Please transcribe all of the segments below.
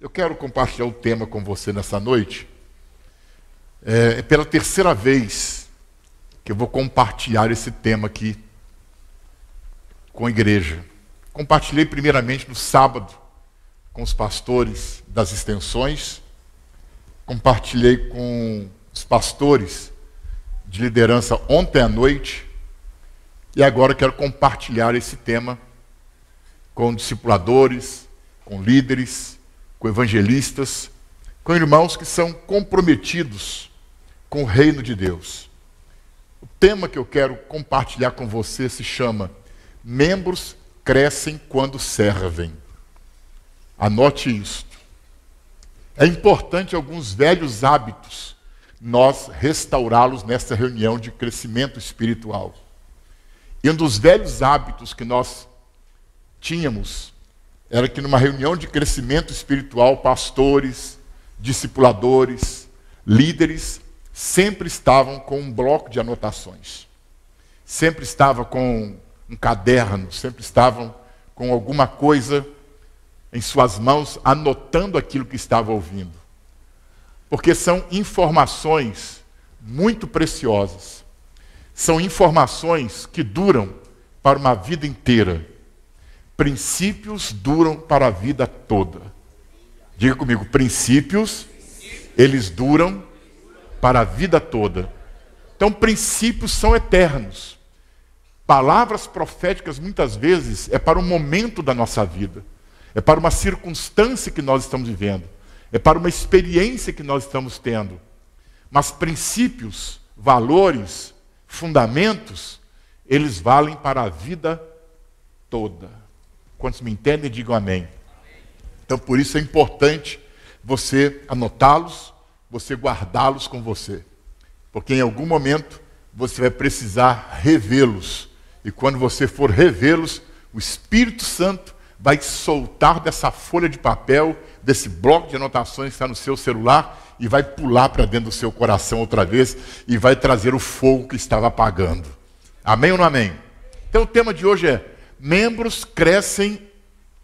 Eu quero compartilhar o tema com você nessa noite. É pela terceira vez que eu vou compartilhar esse tema aqui com a igreja. Compartilhei primeiramente no sábado com os pastores das extensões, compartilhei com os pastores de liderança ontem à noite, e agora quero compartilhar esse tema com discipuladores, com líderes, com evangelistas, com irmãos que são comprometidos com o reino de Deus. O tema que eu quero compartilhar com você se chama Membros crescem quando servem. Anote isto. É importante alguns velhos hábitos nós restaurá-los nessa reunião de crescimento espiritual. E um dos velhos hábitos que nós tínhamos era que numa reunião de crescimento espiritual, pastores, discipuladores, líderes, sempre estavam com um bloco de anotações. Sempre estavam com um caderno, sempre estavam com alguma coisa em suas mãos, anotando aquilo que estava ouvindo. Porque são informações muito preciosas. São informações que duram para uma vida inteira. Princípios duram para a vida toda. Diga comigo, princípios, eles duram para a vida toda. Então, princípios são eternos. Palavras proféticas, muitas vezes, é para um momento da nossa vida. É para uma circunstância que nós estamos vivendo. É para uma experiência que nós estamos tendo. Mas princípios, valores, fundamentos, eles valem para a vida toda. Quantos me entendem, digam amém. Então, por isso é importante você anotá-los, você guardá-los com você. Porque em algum momento você vai precisar revê-los. E quando você for revê-los, o Espírito Santo vai soltar dessa folha de papel, desse bloco de anotações que está no seu celular, e vai pular para dentro do seu coração outra vez, e vai trazer o fogo que estava apagando. Amém ou não amém? Então o tema de hoje é: membros crescem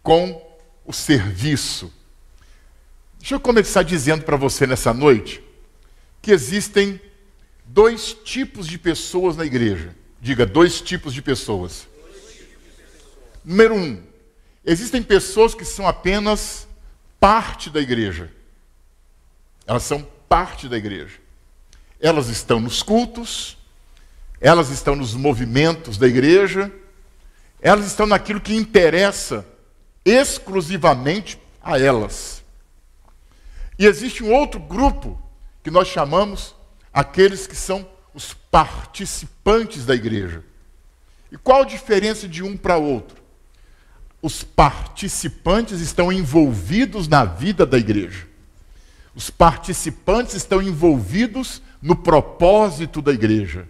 com o serviço. Deixa eu começar dizendo para você nessa noite que existem dois tipos de pessoas na igreja. Diga, dois tipos de pessoas. Número 1, existem pessoas que são apenas parte da igreja. Elas são parte da igreja. Elas estão nos cultos, elas estão nos movimentos da igreja, elas estão naquilo que interessa exclusivamente a elas. E existe um outro grupo que nós chamamos aqueles que são os participantes da igreja. E qual a diferença de um para outro? Os participantes estão envolvidos na vida da igreja. Os participantes estão envolvidos no propósito da igreja.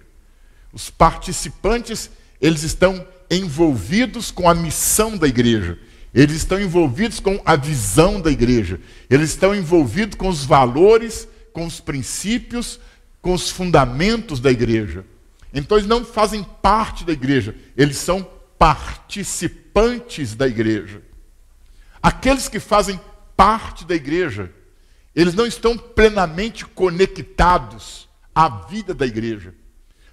Os participantes, eles estão envolvidos com a missão da igreja. Eles estão envolvidos com a visão da igreja. Eles estão envolvidos com os valores, com os princípios, com os fundamentos da igreja. Então eles não fazem parte da igreja, eles são participantes da igreja. Aqueles que fazem parte da igreja, eles não estão plenamente conectados à vida da igreja.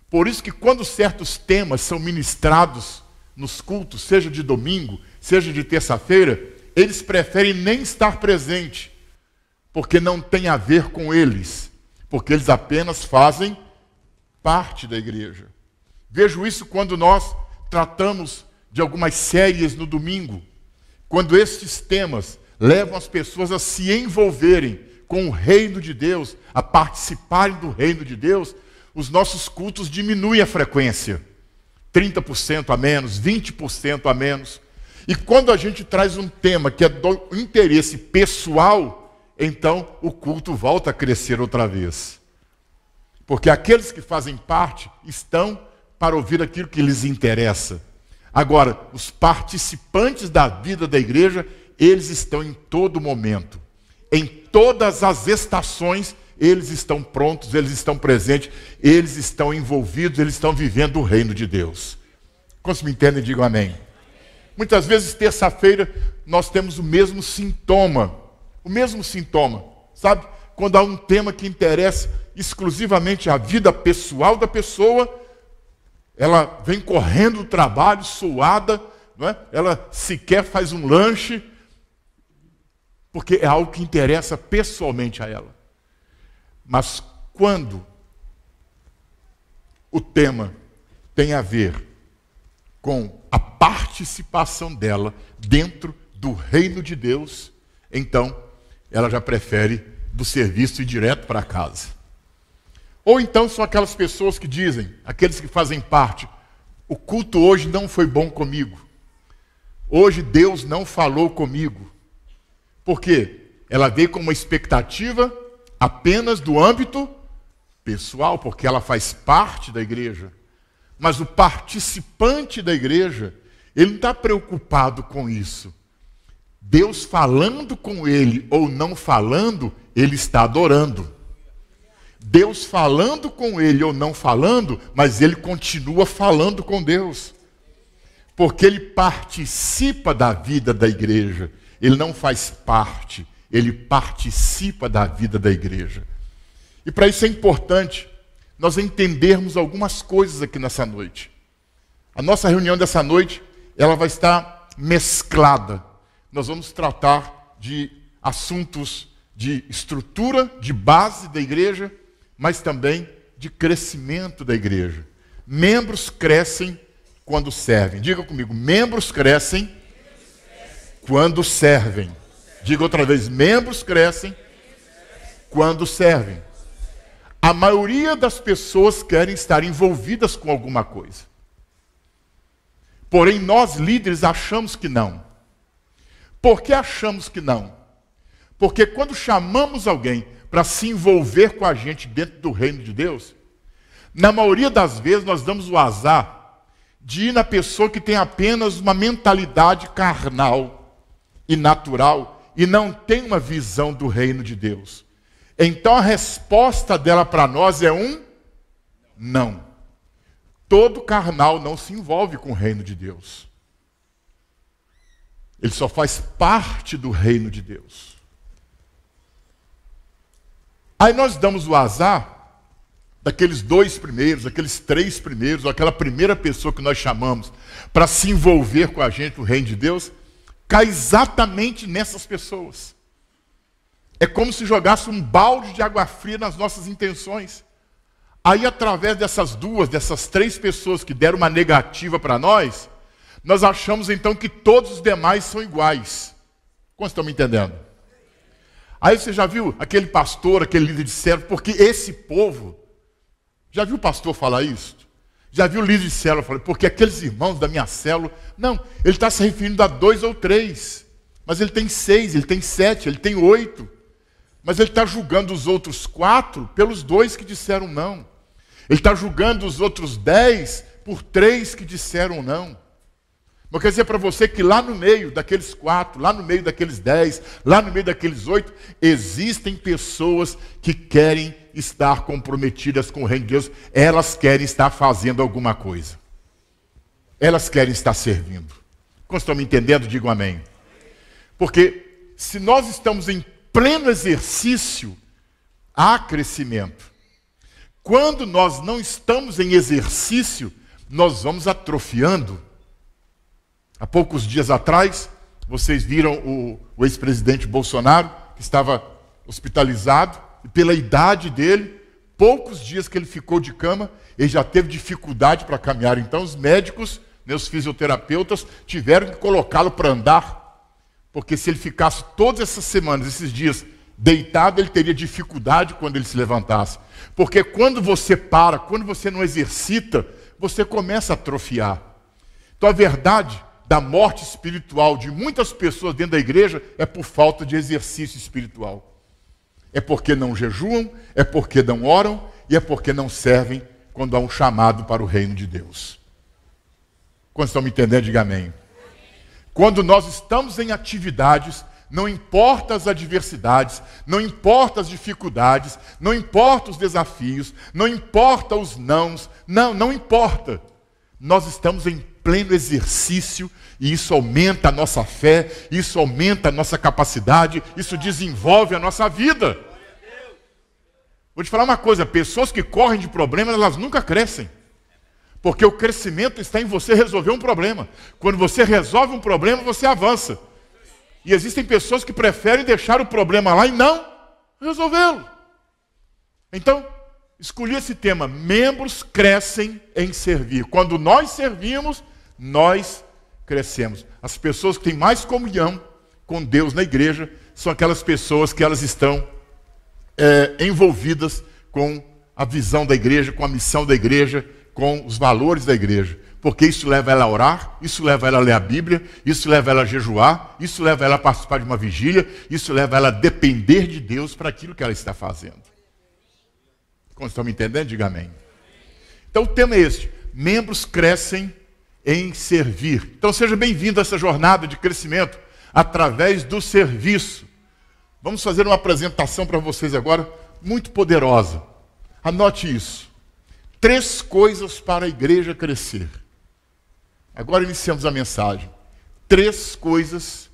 Por isso que quando certos temas são ministrados nos cultos, seja de domingo, seja de terça-feira, eles preferem nem estar presente, porque não tem a ver com eles, porque eles apenas fazem parte da igreja. Vejo isso quando nós tratamos de algumas séries no domingo, quando estes temas levam as pessoas a se envolverem com o reino de Deus, a participarem do reino de Deus, os nossos cultos diminuem a frequência. 30% a menos, 20% a menos. E quando a gente traz um tema que é do interesse pessoal, então o culto volta a crescer outra vez. Porque aqueles que fazem parte estão para ouvir aquilo que lhes interessa. Agora, os participantes da vida da igreja, eles estão em todo momento. Em todas as estações, eles estão prontos, eles estão presentes, eles estão envolvidos, eles estão vivendo o reino de Deus. Quantos me entendem, digam amém. Muitas vezes, terça-feira, nós temos o mesmo sintoma, o mesmo sintoma, sabe? Quando há um tema que interessa exclusivamente a vida pessoal da pessoa, ela vem correndo do trabalho, suada, não é? Ela sequer faz um lanche, porque é algo que interessa pessoalmente a ela. Mas quando o tema tem a ver com a participação dela dentro do reino de Deus, então ela já prefere do serviço ir direto para casa. Ou então são aquelas pessoas que dizem, aqueles que fazem parte, o culto hoje não foi bom comigo. Hoje Deus não falou comigo. Por quê? Ela veio com uma expectativa apenas do âmbito pessoal, porque ela faz parte da igreja. Mas o participante da igreja, ele não está preocupado com isso. Deus falando com ele ou não falando, ele está adorando. Deus falando com ele ou não falando, mas ele continua falando com Deus. Porque ele participa da vida da igreja. Ele não faz parte, ele participa da vida da igreja. E para isso é importante nós entendermos algumas coisas aqui nessa noite. A nossa reunião dessa noite, ela vai estar mesclada. Nós vamos tratar de assuntos de estrutura, de base da igreja, mas também de crescimento da igreja. Membros crescem quando servem. Diga comigo, membros crescem quando servem. Diga outra vez, membros crescem quando servem. A maioria das pessoas querem estar envolvidas com alguma coisa. Porém, nós líderes achamos que não. Por que achamos que não? Porque quando chamamos alguém para se envolver com a gente dentro do reino de Deus, na maioria das vezes nós damos o azar de ir na pessoa que tem apenas uma mentalidade carnal e natural e não tem uma visão do reino de Deus. Então a resposta dela para nós é um não. Todo carnal não se envolve com o reino de Deus. Ele só faz parte do reino de Deus. Aí nós damos o azar daqueles 2 primeiros, aqueles 3 primeiros, ou aquela primeira pessoa que nós chamamos para se envolver com a gente no reino de Deus, cai exatamente nessas pessoas. É como se jogasse um balde de água fria nas nossas intenções. Aí, através dessas 3 pessoas que deram uma negativa para nós achamos então que todos os demais são iguais. Quantos estão me entendendo? Aí você já viu aquele pastor, aquele líder de célula, porque esse povo, já viu o pastor falar isso? Já viu o líder de célula falar, porque aqueles irmãos da minha célula, não, ele está se referindo a 2 ou 3, mas ele tem 6, ele tem 7, ele tem 8. Mas ele está julgando os outros 4 pelos 2 que disseram não. Ele está julgando os outros 10 por 3 que disseram não. Eu quero dizer para você que lá no meio daqueles 4, lá no meio daqueles 10, lá no meio daqueles 8, existem pessoas que querem estar comprometidas com o reino de Deus. Elas querem estar fazendo alguma coisa. Elas querem estar servindo. Quando estão me entendendo, digam amém. Porque se nós estamos em pleno exercício, há crescimento. Quando nós não estamos em exercício, nós vamos atrofiando. Há poucos dias atrás, vocês viram o ex-presidente Bolsonaro, que estava hospitalizado, e pela idade dele, poucos dias que ele ficou de cama, ele já teve dificuldade para caminhar. Então os médicos, os fisioterapeutas, tiveram que colocá-lo para andar. Porque se ele ficasse todas essas semanas, esses dias, deitado, ele teria dificuldade quando ele se levantasse. Porque quando você para, quando você não exercita, você começa a atrofiar. Então a verdade da morte espiritual de muitas pessoas dentro da igreja é por falta de exercício espiritual. É porque não jejuam, é porque não oram e é porque não servem quando há um chamado para o reino de Deus. Quando estão me entendendo, diga amém. Quando nós estamos em atividades, não importa as adversidades, não importa as dificuldades, não importa os desafios, não importa os nãos, não importa. Nós estamos em pleno exercício, e isso aumenta a nossa fé, isso aumenta a nossa capacidade, isso desenvolve a nossa vida. Vou te falar uma coisa, pessoas que correm de problemas, elas nunca crescem. Porque o crescimento está em você resolver um problema. Quando você resolve um problema, você avança. E existem pessoas que preferem deixar o problema lá e não resolvê-lo. Então, escolhi esse tema, membros crescem em servir. Quando nós servimos, nós crescemos. As pessoas que têm mais comunhão com Deus na igreja são aquelas pessoas que elas estão envolvidas com a visão da igreja, com a missão da igreja, com os valores da igreja. Porque isso leva ela a orar, isso leva ela a ler a Bíblia, isso leva ela a jejuar, isso leva ela a participar de uma vigília, isso leva ela a depender de Deus para aquilo que ela está fazendo. Como estão me entendendo? Diga amém. Então o tema é este: membros crescem em servir. Então seja bem-vindo a essa jornada de crescimento através do serviço. Vamos fazer uma apresentação para vocês agora, muito poderosa. Anote isso. 3 coisas para a igreja crescer. Agora iniciamos a mensagem. 3 coisas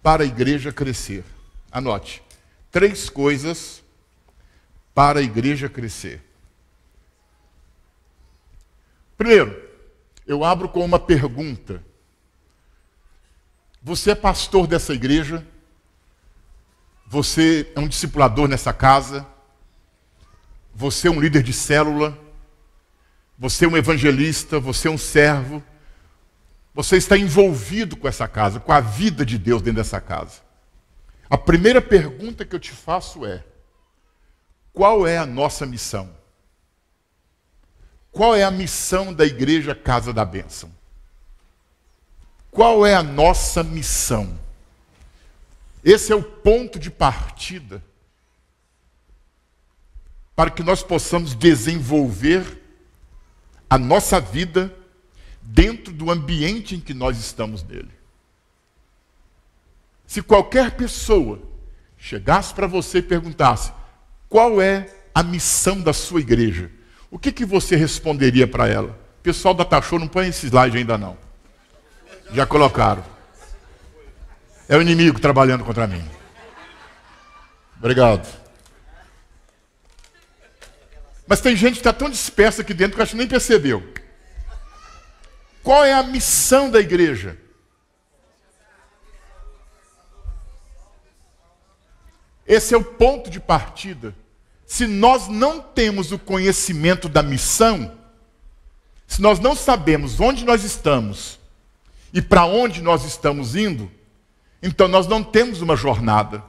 para a igreja crescer. Anote. 3 coisas para a igreja crescer. Primeiro, eu abro com uma pergunta. Você é pastor dessa igreja? Você é um discipulador nessa casa? Você é um líder de célula? Você é um evangelista? Você é um servo? Você está envolvido com essa casa, com a vida de Deus dentro dessa casa. A primeira pergunta que eu te faço é: qual é a nossa missão? Qual é a missão da igreja Casa da Bênção? Qual é a nossa missão? Esse é o ponto de partida para que nós possamos desenvolver a nossa vida dentro do ambiente em que nós estamos nele. Se qualquer pessoa chegasse para você e perguntasse: qual é a missão da sua igreja? O que você responderia para ela? O pessoal da Tachô não põe esse slide ainda não. Já colocaram. É o inimigo trabalhando contra mim. Obrigado. Mas tem gente que está tão dispersa aqui dentro que acho que nem percebeu. Qual é a missão da igreja? Esse é o ponto de partida. Se nós não temos o conhecimento da missão, se nós não sabemos onde nós estamos e para onde nós estamos indo, então nós não temos uma jornada.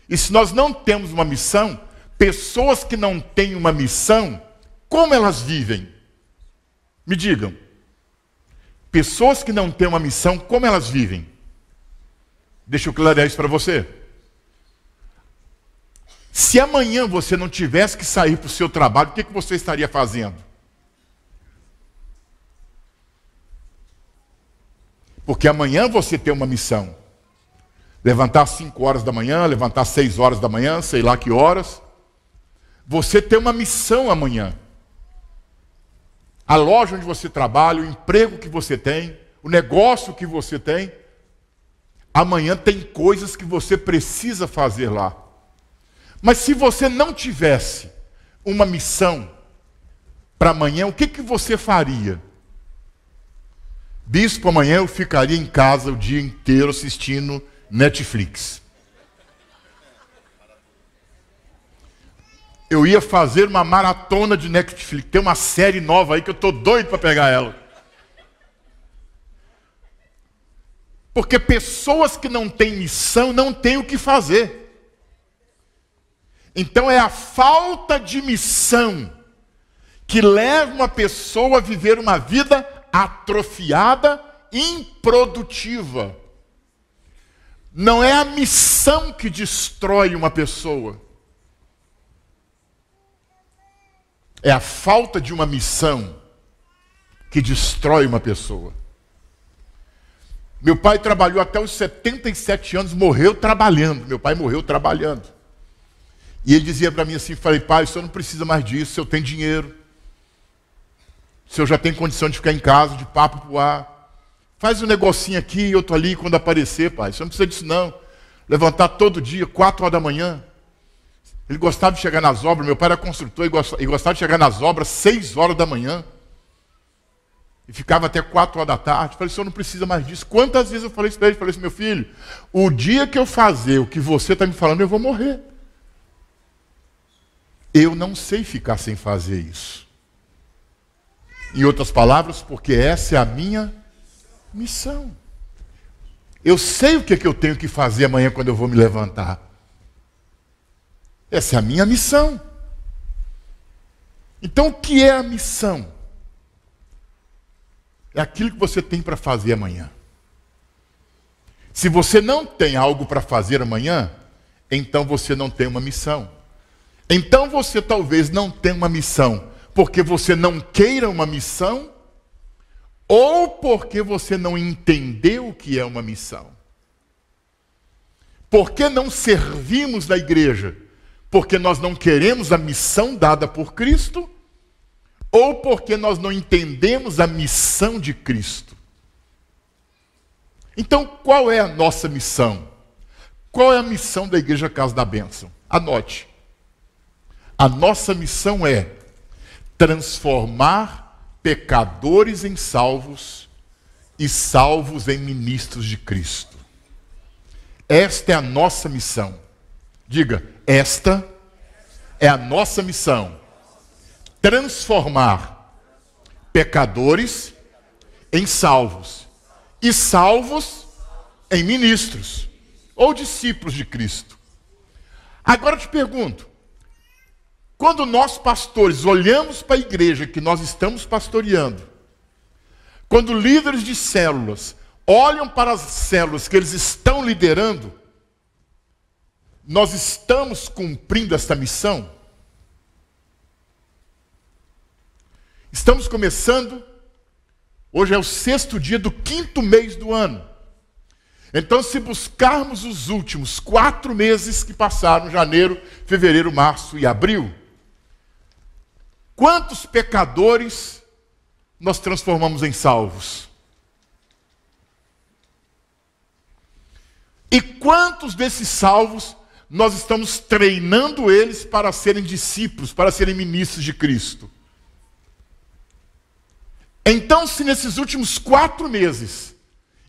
E se nós não temos uma missão, pessoas que não têm uma missão, como elas vivem? Me digam. Pessoas que não têm uma missão, como elas vivem? Deixa eu clarear isso para você. Se amanhã você não tivesse que sair para o seu trabalho, o que você estaria fazendo? Porque amanhã você tem uma missão. Levantar às 5 horas da manhã, levantar às 6 horas da manhã, sei lá que horas. Você tem uma missão amanhã. A loja onde você trabalha, o emprego que você tem, o negócio que você tem. Amanhã tem coisas que você precisa fazer lá. Mas se você não tivesse uma missão para amanhã, o que você faria? Bispo, amanhã eu ficaria em casa o dia inteiro assistindo Netflix. Eu ia fazer uma maratona de Netflix. Tem uma série nova aí que eu estou doido para pegar ela. Porque pessoas que não têm missão não têm o que fazer. Então é a falta de missão que leva uma pessoa a viver uma vida atrofiada, improdutiva. Não é a missão que destrói uma pessoa. É a falta de uma missão que destrói uma pessoa. Meu pai trabalhou até os 77 anos, morreu trabalhando. Meu pai morreu trabalhando. E ele dizia para mim assim, falei: pai, o senhor não precisa mais disso, eu tenho dinheiro. O senhor já tem condição de ficar em casa, de papo pro ar. Faz um negocinho aqui e outro ali quando aparecer, pai. Você não precisa disso, não. Levantar todo dia, 4 horas da manhã. Ele gostava de chegar nas obras, meu pai era construtor e gostava de chegar nas obras 6 horas da manhã. E ficava até 4 horas da tarde. Falei, o senhor não precisa mais disso. Quantas vezes eu falei isso para ele? Falei assim, meu filho, o dia que eu fazer o que você está me falando, eu vou morrer. Eu não sei ficar sem fazer isso. Em outras palavras, porque essa é a minha missão. Eu sei o que é que eu tenho que fazer amanhã quando eu vou me levantar. Essa é a minha missão. Então, o que é a missão? É aquilo que você tem para fazer amanhã. Se você não tem algo para fazer amanhã, então você não tem uma missão. Então você talvez não tenha uma missão porque você não queira uma missão ou porque você não entendeu o que é uma missão. Por que não servimos na igreja? Porque nós não queremos a missão dada por Cristo? Ou porque nós não entendemos a missão de Cristo? Então, qual é a nossa missão? Qual é a missão da Igreja Casa da Bênção? Anote. A nossa missão é transformar pecadores em salvos e salvos em ministros de Cristo. Esta é a nossa missão. Diga, esta é a nossa missão. Transformar pecadores em salvos e salvos em ministros ou discípulos de Cristo. Agora eu te pergunto, quando nós pastores olhamos para a igreja que nós estamos pastoreando, quando líderes de células olham para as células que eles estão liderando, nós estamos cumprindo esta missão? Estamos começando, hoje é o 6º dia do 5º mês do ano. Então, se buscarmos os últimos 4 meses que passaram, janeiro, fevereiro, março e abril, quantos pecadores nós transformamos em salvos? E quantos desses salvos nós estamos treinando eles para serem discípulos, para serem ministros de Cristo? Então, se nesses últimos 4 meses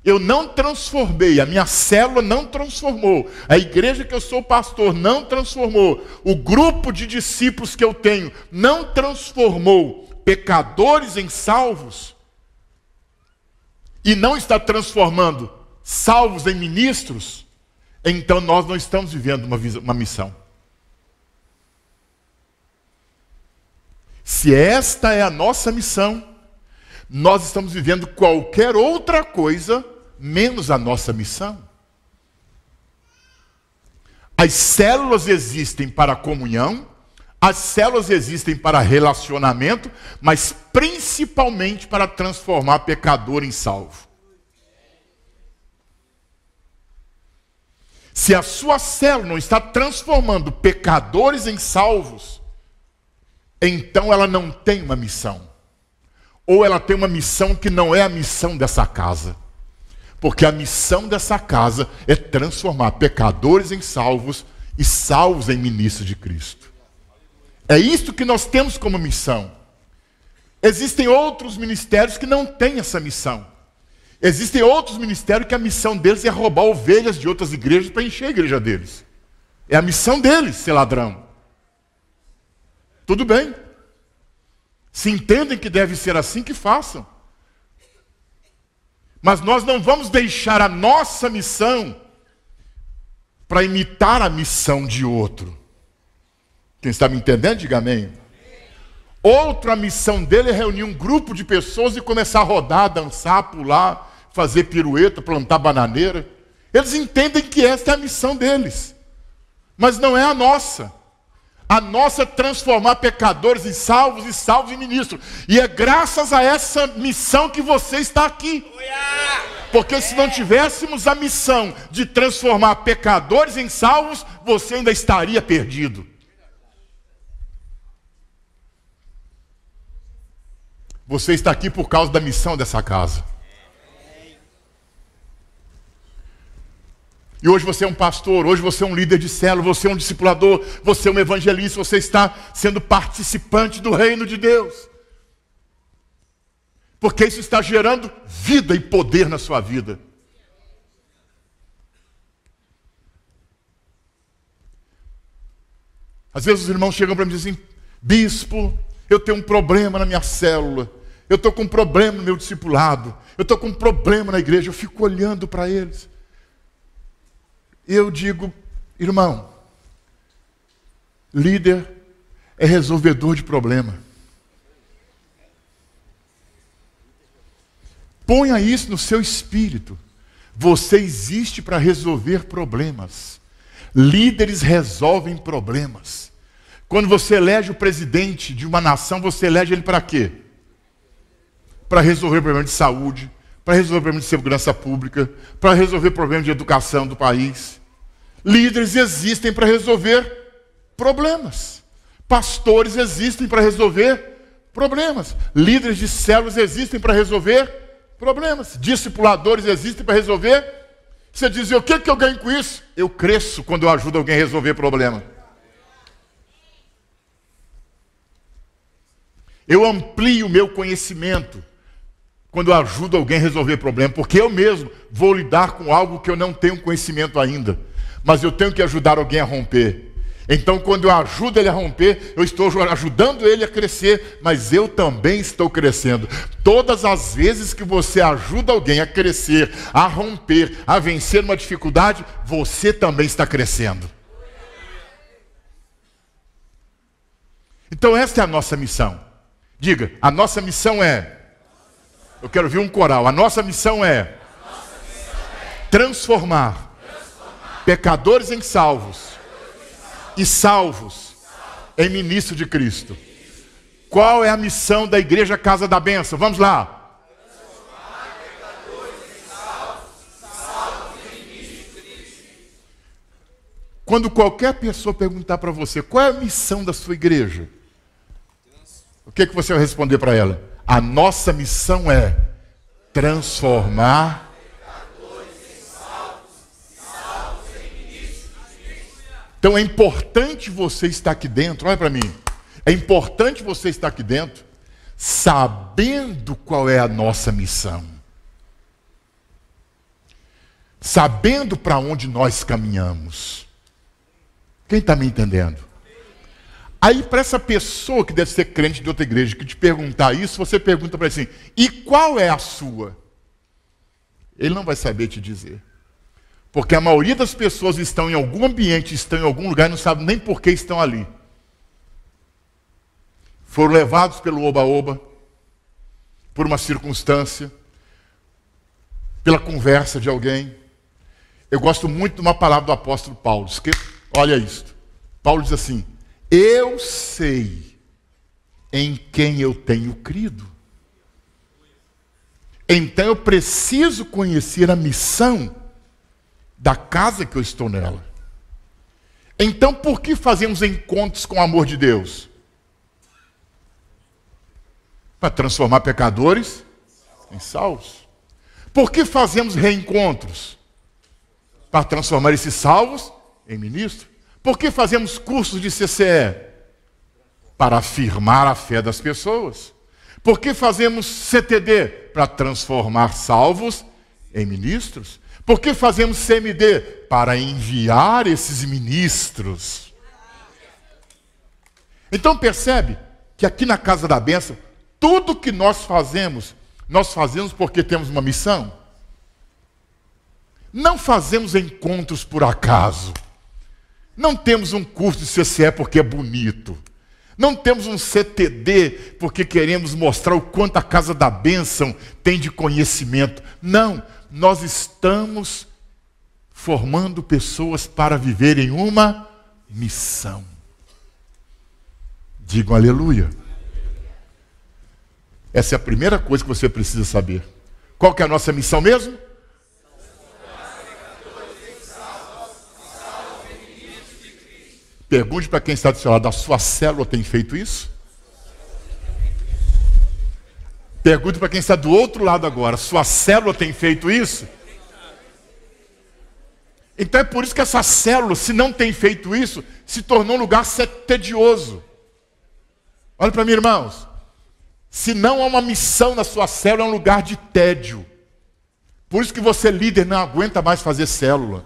eu não transformei, a minha célula não transformou, a igreja que eu sou pastor não transformou, o grupo de discípulos que eu tenho não transformou pecadores em salvos, e não está transformando salvos em ministros, então nós não estamos vivendo uma missão. Se esta é a nossa missão, nós estamos vivendo qualquer outra coisa menos a nossa missão. As células existem para comunhão, as células existem para relacionamento, mas principalmente para transformar pecador em salvo. Se a sua célula não está transformando pecadores em salvos, então ela não tem uma missão. Ou ela tem uma missão que não é a missão dessa casa. Porque a missão dessa casa é transformar pecadores em salvos e salvos em ministros de Cristo. É isso que nós temos como missão. Existem outros ministérios que não têm essa missão. Existem outros ministérios que a missão deles é roubar ovelhas de outras igrejas para encher a igreja deles. É a missão deles ser ladrão. Tudo bem. Se entendem que deve ser assim, que façam. Mas nós não vamos deixar a nossa missão para imitar a missão de outro. Quem está me entendendo, diga amém. Outra missão dele é reunir um grupo de pessoas e começar a rodar, dançar, pular, fazer pirueta, plantar bananeira. Eles entendem que esta é a missão deles. Mas não é a nossa. A nossa é transformar pecadores em salvos e salvos em ministros. E é graças a essa missão que você está aqui. Porque se não tivéssemos a missão de transformar pecadores em salvos, você ainda estaria perdido. Você está aqui por causa da missão dessa casa. E hoje você é um pastor, hoje você é um líder de célula, você é um discipulador, você é um evangelista, você está sendo participante do reino de Deus. Porque isso está gerando vida e poder na sua vida. Às vezes os irmãos chegam para mim e dizem: bispo, eu tenho um problema na minha célula, eu estou com um problema no meu discipulado, eu estou com um problema na igreja. Eu fico olhando para eles. E eu digo: irmão, líder é resolvedor de problema. Ponha isso no seu espírito. Você existe para resolver problemas. Líderes resolvem problemas. Quando você elege o presidente de uma nação, você elege ele para quê? Para resolver problemas de saúde, para resolver problemas de segurança pública, para resolver problemas de educação do país. Líderes existem para resolver problemas. Pastores existem para resolver problemas. Líderes de células existem para resolver problemas. Discipuladores existem para resolver. Você diz: o que eu ganho com isso? Eu cresço quando eu ajudo alguém a resolver problema. Eu amplio o meu conhecimento quando eu ajudo alguém a resolver problema, porque eu mesmo vou lidar com algo que eu não tenho conhecimento ainda, mas eu tenho que ajudar alguém a romper. Então, quando eu ajudo ele a romper, eu estou ajudando ele a crescer, mas eu também estou crescendo. Todas as vezes que você ajuda alguém a crescer, a romper, a vencer uma dificuldade, você também está crescendo. Então, esta é a nossa missão. Diga: a nossa missão é... Eu quero ouvir um coral. A nossa missão é transformar pecadores em salvos e salvos em ministros de Cristo. Qual é a missão da Igreja Casa da Bênção? Vamos lá. Transformar pecadores em salvos, salvos em ministros de Cristo. Quando qualquer pessoa perguntar para você qual é a missão da sua igreja, o que você vai responder para ela? A nossa missão é transformar pecadores em salvos, salvos em ministros de Cristo. Então é importante você estar aqui dentro, olha para mim. É importante você estar aqui dentro, sabendo qual é a nossa missão. Sabendo para onde nós caminhamos. Quem está me entendendo? Aí, para essa pessoa que deve ser crente de outra igreja, que te perguntar isso, você pergunta para ele assim: e qual é a sua? Ele não vai saber te dizer. Porque a maioria das pessoas estão em algum ambiente, estão em algum lugar e não sabem nem por que estão ali. Foram levados pelo oba-oba, por uma circunstância, pela conversa de alguém. Eu gosto muito de uma palavra do apóstolo Paulo. Olha isto. Paulo diz assim: eu sei em quem eu tenho crido. Então eu preciso conhecer a missão da casa que eu estou nela. Então por que fazemos encontros com o amor de Deus? Para transformar pecadores em salvos. Por que fazemos reencontros? Para transformar esses salvos em ministros. Por que fazemos cursos de CCE? Para afirmar a fé das pessoas. Por que fazemos CTD? Para transformar salvos em ministros. Por que fazemos CMD? Para enviar esses ministros. Então percebe que aqui na Casa da Bênção, tudo que nós fazemos porque temos uma missão. Não fazemos encontros por acaso. Não temos um curso de CCE porque é bonito. Não temos um CTD porque queremos mostrar o quanto a Casa da Bênção tem de conhecimento. Não, nós estamos formando pessoas para viverem uma missão. Digam aleluia. Essa é a primeira coisa que você precisa saber. Qual que é a nossa missão mesmo? Pergunte para quem está do seu lado: a sua célula tem feito isso? Pergunta para quem está do outro lado agora: sua célula tem feito isso? Então é por isso que essa célula, se não tem feito isso, se tornou um lugar tedioso. Olha para mim, irmãos. Se não há uma missão na sua célula, é um lugar de tédio. Por isso que você, líder, não aguenta mais fazer célula.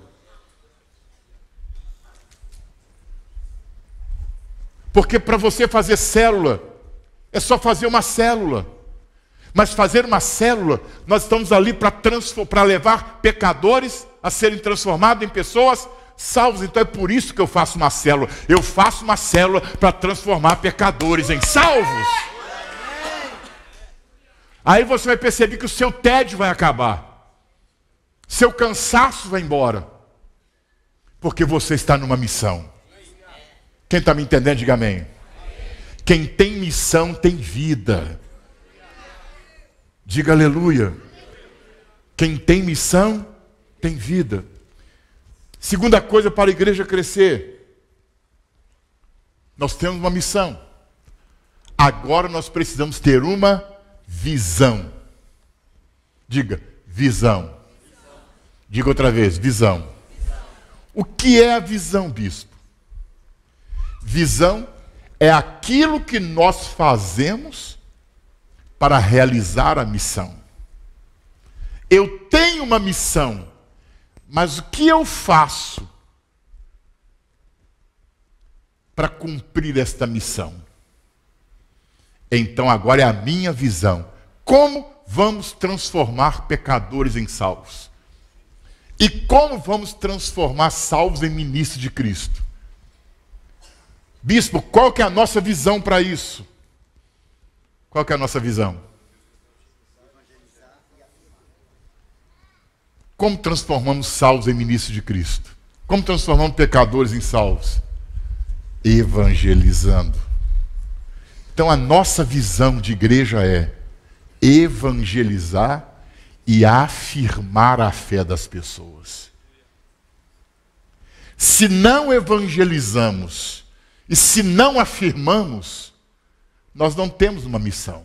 Porque para você fazer célula, é só fazer uma célula. Mas fazer uma célula, nós estamos ali para levar pecadores a serem transformados em pessoas salvas. Então é por isso que eu faço uma célula. Eu faço uma célula para transformar pecadores em salvos. Aí você vai perceber que o seu tédio vai acabar. Seu cansaço vai embora. Porque você está numa missão. Quem está me entendendo, diga amém. Quem tem missão tem vida. Diga aleluia. Quem tem missão tem vida. Segunda coisa para a igreja crescer. Nós temos uma missão. Agora nós precisamos ter uma visão. Diga, visão. Diga outra vez, visão. O que é a visão, bispo? Visão é aquilo que nós fazemos para realizar a missão. Eu tenho uma missão, mas o que eu faço para cumprir esta missão? Então agora é a minha visão. Como vamos transformar pecadores em salvos? E como vamos transformar salvos em ministros de Cristo? Bispo, qual que é a nossa visão para isso? Qual que é a nossa visão? Como transformamos salvos em ministros de Cristo? Como transformamos pecadores em salvos? Evangelizando. Então a nossa visão de igreja é evangelizar e afirmar a fé das pessoas. Se não evangelizamos e se não afirmamos, nós não temos uma missão.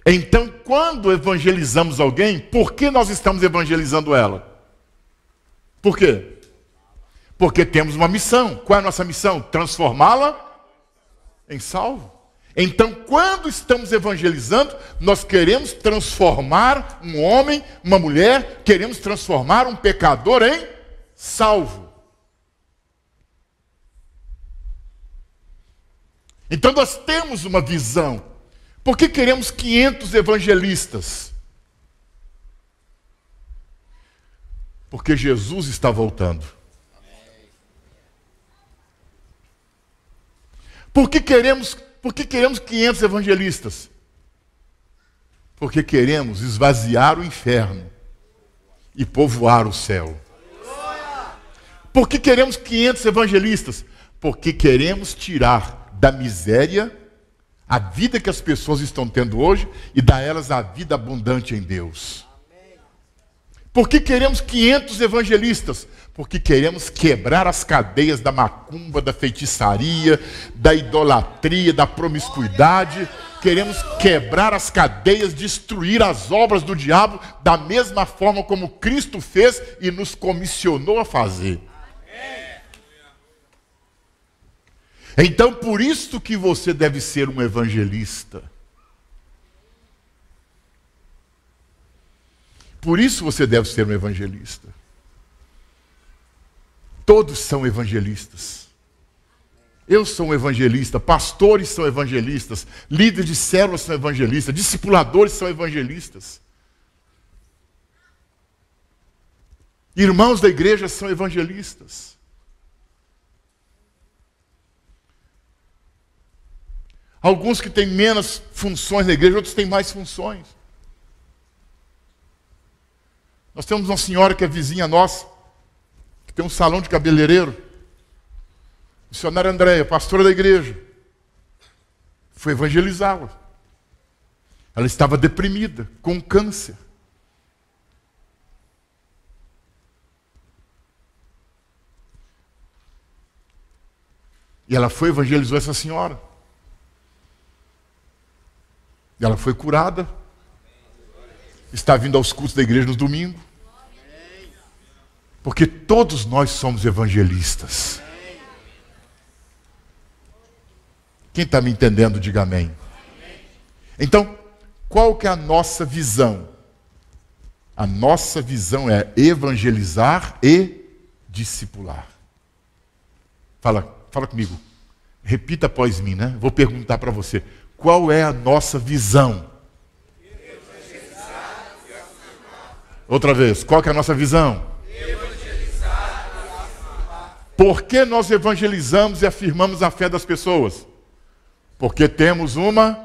Então, quando evangelizamos alguém, por que nós estamos evangelizando ela? Por quê? Porque temos uma missão. Qual é a nossa missão? Transformá-la em salvo. Então, quando estamos evangelizando, nós queremos transformar um homem, uma mulher, queremos transformar um pecador em salvo. Então nós temos uma visão. Por que queremos 500 evangelistas? Porque Jesus está voltando. Por que queremos 500 evangelistas? Porque queremos esvaziar o inferno e povoar o céu. Por que queremos 500 evangelistas? Porque queremos tirar da miséria a vida que as pessoas estão tendo hoje e dar a elas a vida abundante em Deus. Por que queremos 500 evangelistas? Porque queremos quebrar as cadeias da macumba, da feitiçaria, da idolatria, da promiscuidade. Queremos quebrar as cadeias, destruir as obras do diabo da mesma forma como Cristo fez e nos comissionou a fazer. Então, por isso que você deve ser um evangelista. Por isso você deve ser um evangelista. Todos são evangelistas. Eu sou um evangelista, pastores são evangelistas, líderes de células são evangelistas, discipuladores são evangelistas. Irmãos da igreja são evangelistas. Alguns que têm menos funções na igreja, outros têm mais funções. Nós temos uma senhora que é vizinha nossa, que tem um salão de cabeleireiro. Missionária Andréia, pastora da igreja. Foi evangelizá-la. Ela estava deprimida, com câncer. E ela foi e evangelizou essa senhora. Ela foi curada. Está vindo aos cultos da igreja no domingo. Porque todos nós somos evangelistas. Quem está me entendendo, diga amém. Então, qual que é a nossa visão? A nossa visão é evangelizar e discipular. Fala comigo. Repita após mim, né? Vou perguntar para você. Qual é a nossa visão? Outra vez. Qual que é a nossa visão? Por que nós evangelizamos e afirmamos a fé das pessoas? Porque temos uma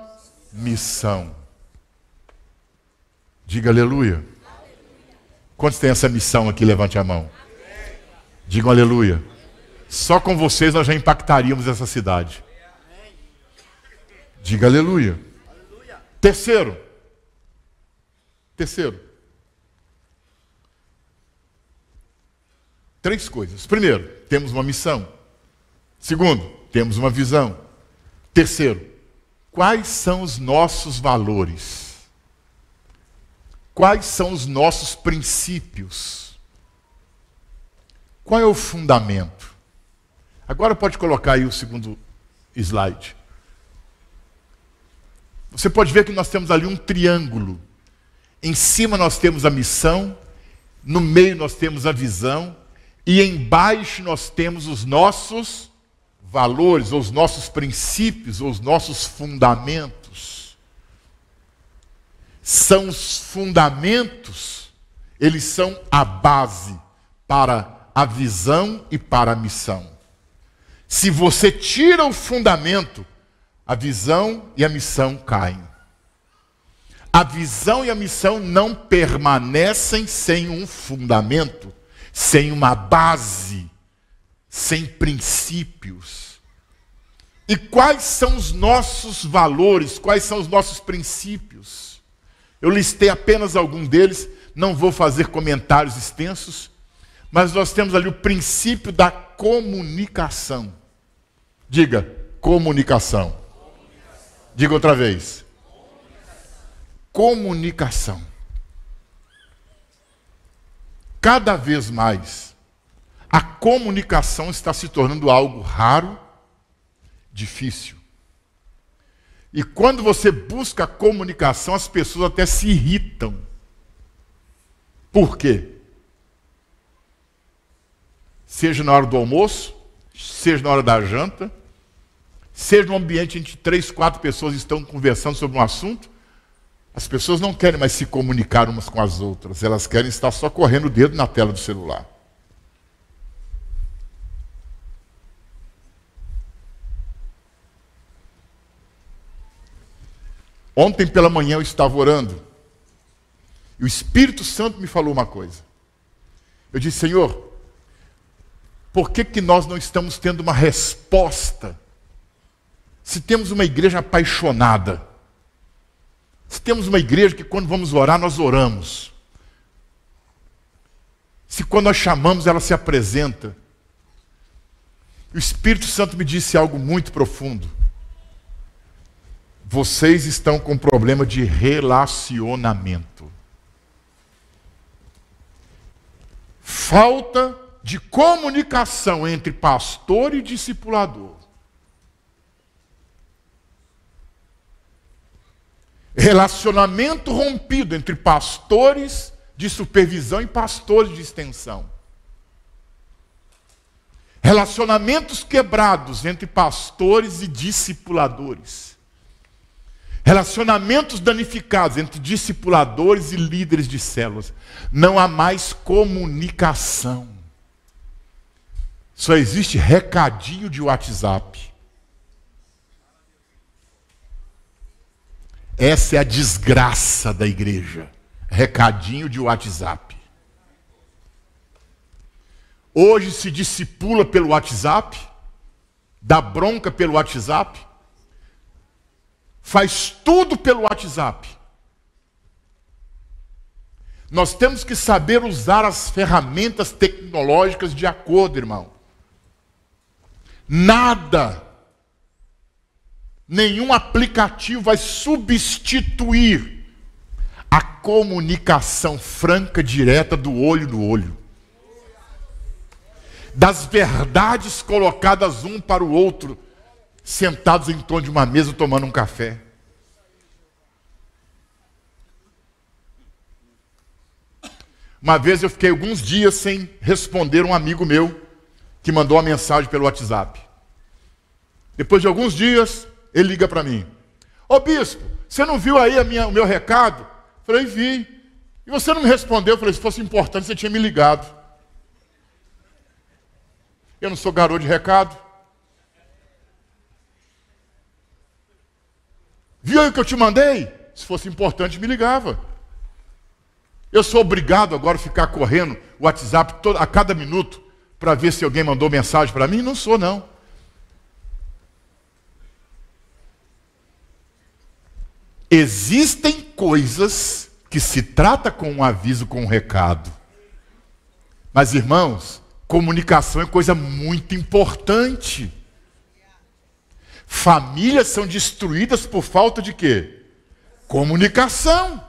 missão. Diga aleluia. Quantos têm essa missão aqui? Levante a mão. Digam aleluia. Só com vocês nós já impactaríamos essa cidade. Diga aleluia. Terceiro. Três coisas. Primeiro, temos uma missão. Segundo, temos uma visão. Terceiro, quais são os nossos valores? Quais são os nossos princípios? Qual é o fundamento? Agora pode colocar aí o segundo slide. Você pode ver que nós temos ali um triângulo. Em cima nós temos a missão, no meio nós temos a visão, e embaixo nós temos os nossos valores, ou os nossos princípios, ou os nossos fundamentos. São os fundamentos, eles são a base para a visão e para a missão. Se você tira o fundamento, a visão e a missão caem. A visão e a missão não permanecem sem um fundamento, sem uma base, sem princípios. E quais são os nossos valores, quais são os nossos princípios? Eu listei apenas algum deles, não vou fazer comentários extensos, mas nós temos ali o princípio da comunicação. Diga, comunicação. Diga outra vez. Comunicação. Cada vez mais, a comunicação está se tornando algo raro, difícil. E quando você busca a comunicação, as pessoas até se irritam. Por quê? Seja na hora do almoço, seja na hora da janta, seja num ambiente em que 3, 4 pessoas estão conversando sobre um assunto, as pessoas não querem mais se comunicar umas com as outras, elas querem estar só correndo o dedo na tela do celular. Ontem pela manhã eu estava orando, e o Espírito Santo me falou uma coisa. Eu disse, Senhor, por que nós não estamos tendo uma resposta? Se temos uma igreja apaixonada, se temos uma igreja que quando vamos orar, nós oramos. Se quando nós chamamos, ela se apresenta. O Espírito Santo me disse algo muito profundo. Vocês estão com problema de relacionamento. Falta de comunicação entre pastor e discipulador. Relacionamento rompido entre pastores de supervisão e pastores de extensão. Relacionamentos quebrados entre pastores e discipuladores. Relacionamentos danificados entre discipuladores e líderes de células. Não há mais comunicação. Só existe recadinho de WhatsApp. Essa é a desgraça da igreja. Recadinho de WhatsApp. Hoje se discipula pelo WhatsApp, dá bronca pelo WhatsApp, faz tudo pelo WhatsApp. Nós temos que saber usar as ferramentas tecnológicas de acordo, irmão. Nada nenhum aplicativo vai substituir a comunicação franca, direta, do olho no olho. Das verdades colocadas um para o outro, sentados em torno de uma mesa tomando um café. Uma vez eu fiquei alguns dias sem responder um amigo meu que mandou uma mensagem pelo WhatsApp. Depois de alguns dias, ele liga para mim. Ô bispo, você não viu aí o meu recado? Falei, vi. E você não me respondeu? Falei, se fosse importante, você tinha me ligado. Eu não sou garoto de recado. Viu aí o que eu te mandei? Se fosse importante, me ligava. Eu sou obrigado agora a ficar correndo o WhatsApp a cada minuto para ver se alguém mandou mensagem para mim? Não sou, não. Existem coisas que se trata com um aviso, com um recado. Mas, irmãos, comunicação é coisa muito importante. Famílias são destruídas por falta de quê? Comunicação.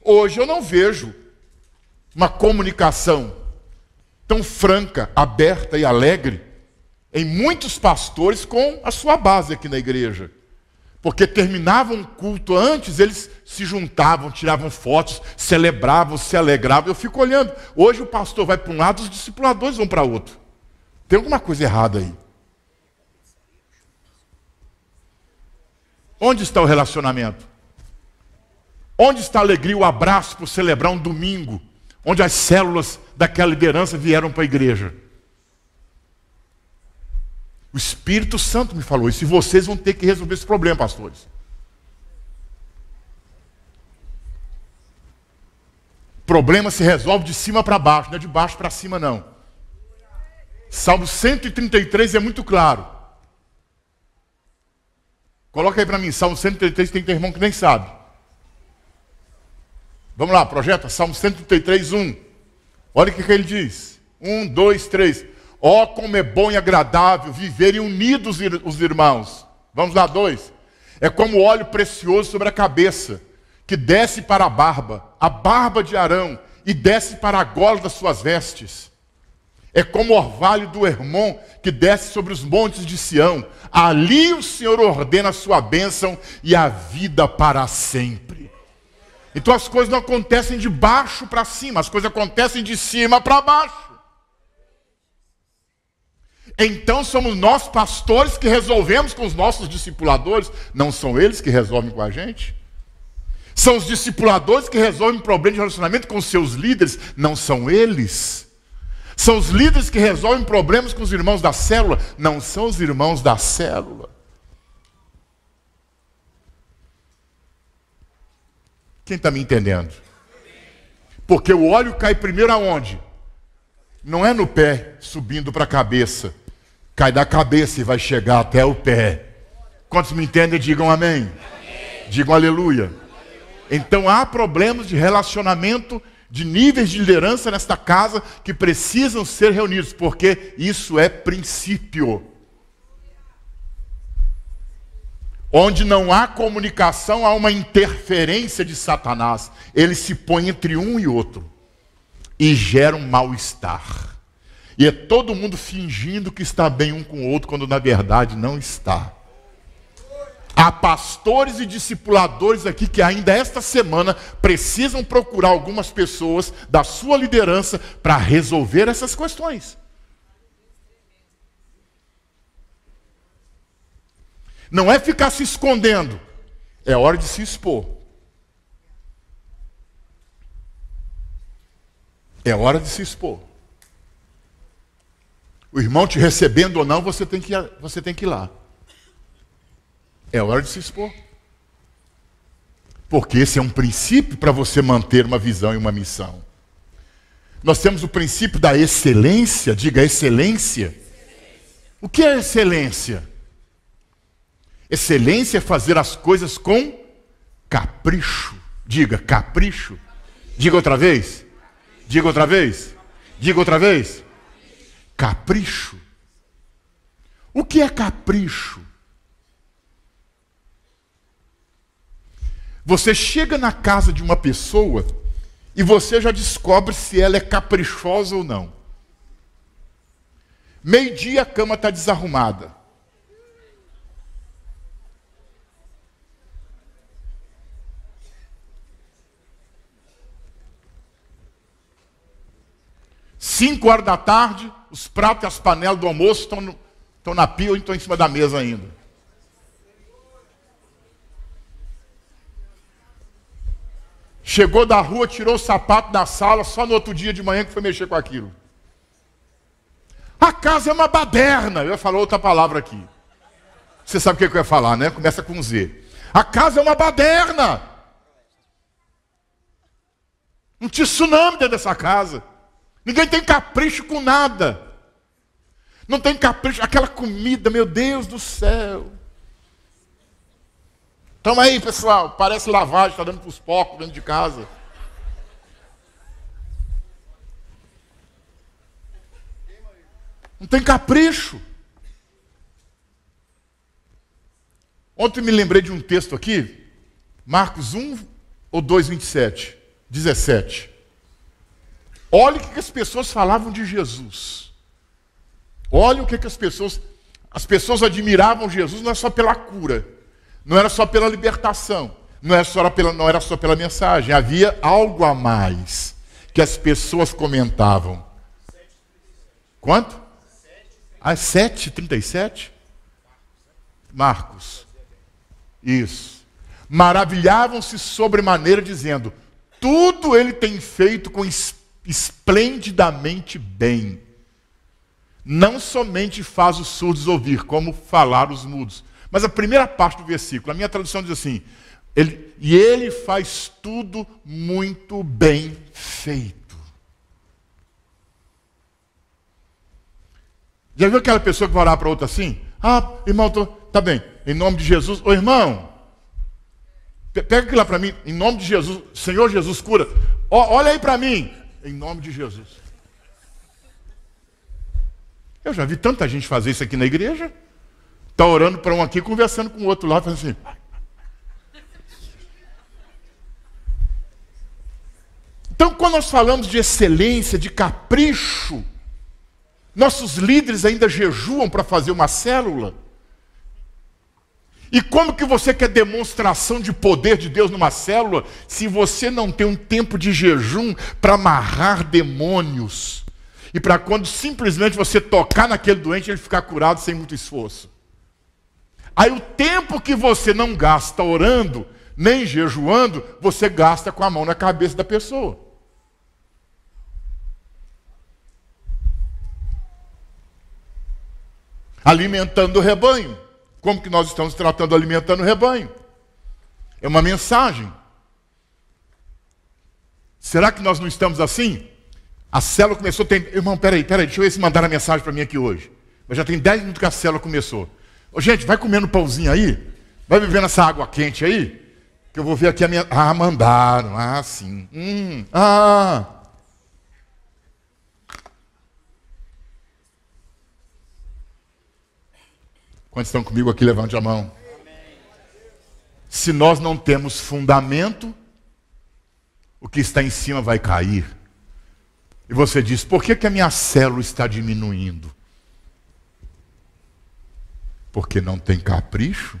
Hoje eu não vejo uma comunicação tão franca, aberta e alegre em muitos pastores com a sua base aqui na igreja. Porque terminavam o culto antes, eles se juntavam, tiravam fotos, celebravam, se alegravam. Eu fico olhando. Hoje o pastor vai para um lado, os discipuladores vão para outro. Tem alguma coisa errada aí. Onde está o relacionamento? Onde está a alegria, o abraço por celebrar um domingo, onde as células daquela liderança vieram para a igreja? O Espírito Santo me falou isso, e vocês vão ter que resolver esse problema, pastores. O problema se resolve de cima para baixo, não é de baixo para cima, não. Salmo 133 é muito claro. Coloca aí para mim, Salmo 133, tem irmão que nem sabe. Vamos lá, projeta, Salmo 133, 1. Olha o que ele diz. 1, 2, 3. Ó, como é bom e agradável viverem unidos os irmãos. Vamos lá, 2. É como óleo precioso sobre a cabeça, que desce para a barba de Arão, e desce para a gola das suas vestes. É como o orvalho do Hermon, que desce sobre os montes de Sião. Ali o Senhor ordena a sua bênção e a vida para sempre. Então as coisas não acontecem de baixo para cima, as coisas acontecem de cima para baixo. Então somos nós, pastores, que resolvemos com os nossos discipuladores, não são eles que resolvem com a gente? São os discipuladores que resolvem problemas de relacionamento com os seus líderes, não são eles? São os líderes que resolvem problemas com os irmãos da célula, não são os irmãos da célula. Quem está me entendendo? Porque o óleo cai primeiro aonde? Não é no pé, subindo para a cabeça. Cai da cabeça e vai chegar até o pé. Quantos me entendem, digam amém. Amém. Digam aleluia. Então há problemas de relacionamento, de níveis de liderança nesta casa que precisam ser reunidos, porque isso é princípio. Onde não há comunicação, há uma interferência de Satanás. Ele se põe entre um e outro e gera um mal-estar. E é todo mundo fingindo que está bem um com o outro, quando na verdade não está. Há pastores e discipuladores aqui que ainda esta semana precisam procurar algumas pessoas da sua liderança para resolver essas questões. Não é ficar se escondendo, é hora de se expor. É hora de se expor. O irmão te recebendo ou não, você tem que ir lá. É hora de se expor. Porque esse é um princípio para você manter uma visão e uma missão. Nós temos o princípio da excelência, diga excelência. O que é excelência? Excelência é fazer as coisas com capricho. Diga capricho. Diga outra vez. Diga outra vez. Diga outra vez. Capricho. O que é capricho? Você chega na casa de uma pessoa e você já descobre se ela é caprichosa ou não. Meio-dia a cama está desarrumada. Cinco horas da tarde, os pratos e as panelas do almoço estão na pia ou estão em cima da mesa ainda. Chegou da rua, tirou o sapato da sala, só no outro dia de manhã que foi mexer com aquilo. A casa é uma baderna. Eu ia falar outra palavra aqui. Você sabe o que eu ia falar, né? Começa com Z. A casa é uma baderna. Um tsunami dentro dessa casa. Ninguém tem capricho com nada. Não tem capricho. Aquela comida, meu Deus do céu. Toma aí, pessoal. Parece lavagem, está dando para os porcos dentro de casa. Não tem capricho. Ontem me lembrei de um texto aqui, Marcos 1 ou 2, 27, 17. Olha o que as pessoas falavam de Jesus. Olha o que as pessoas admiravam Jesus, não é só pela cura, não era só pela libertação, não era só pela mensagem, havia algo a mais que as pessoas comentavam. Quanto? Às 7h37? Marcos. Isso. Maravilhavam-se sobremaneira, dizendo: tudo ele tem feito com esplendidamente bem. Não somente faz os surdos ouvir, como falar os mudos. Mas a primeira parte do versículo, a minha tradução diz assim: ele faz tudo muito bem feito. Já viu aquela pessoa que vai orar para outra assim? Ah, irmão, tá bem, em nome de Jesus. Ô irmão, pega aquilo lá para mim, em nome de Jesus. Senhor Jesus, cura. Olha aí para mim, em nome de Jesus. Eu já vi tanta gente fazer isso aqui na igreja. Está orando para um aqui, conversando com o outro lá, fazendo assim. Então, quando nós falamos de excelência, de capricho, nossos líderes ainda jejuam para fazer uma célula. E como que você quer demonstração de poder de Deus numa célula, se você não tem um tempo de jejum para amarrar demônios? E para quando simplesmente você tocar naquele doente, ele ficar curado sem muito esforço. Aí o tempo que você não gasta orando, nem jejuando, você gasta com a mão na cabeça da pessoa. Alimentando o rebanho. Como que nós estamos tratando alimentando o rebanho? É uma mensagem. Será que nós não estamos assim? A célula começou, irmão, peraí, deixa eu ver se mandaram a mensagem para mim aqui hoje. Mas já tem 10 minutos que a célula começou. Ô, gente, vai comendo pãozinho aí, vai bebendo essa água quente aí, que eu vou ver aqui a minha... Ah, mandaram, sim. Quantos estão comigo aqui, levante a mão. Se nós não temos fundamento, o que está em cima vai cair. E você diz: por que a minha célula está diminuindo? Porque não tem capricho.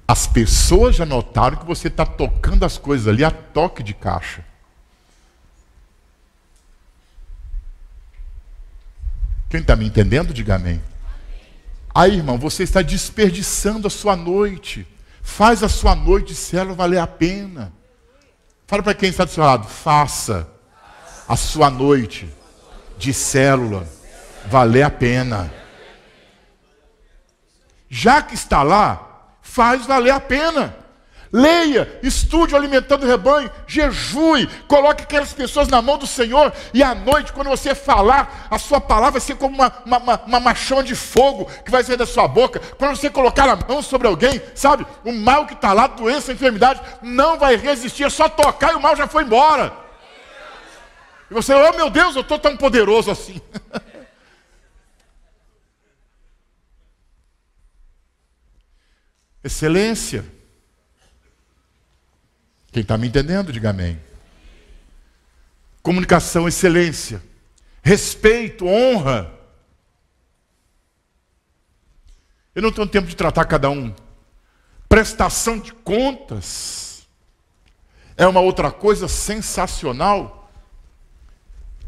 As pessoas já notaram que você está tocando as coisas ali a toque de caixa. Quem está me entendendo, diga amém. Aí, irmão, você está desperdiçando a sua noite. Faz a sua noite de célula valer a pena. Fala para quem está do seu lado: faça a sua noite de célula valer a pena. Já que está lá, faz valer a pena. Leia, estude o Alimentando o Rebanho, jejue, coloque aquelas pessoas na mão do Senhor, e à noite, quando você falar, a sua palavra vai ser como uma chama de fogo que vai sair da sua boca. Quando você colocar a mão sobre alguém, sabe, o mal que está lá, doença, enfermidade, não vai resistir, é só tocar e o mal já foi embora. E você, oh meu Deus, eu estou tão poderoso assim. Excelência. Quem está me entendendo, diga amém. Comunicação, excelência. Respeito, honra. Eu não tenho tempo de tratar cada um. Prestação de contas é uma outra coisa sensacional.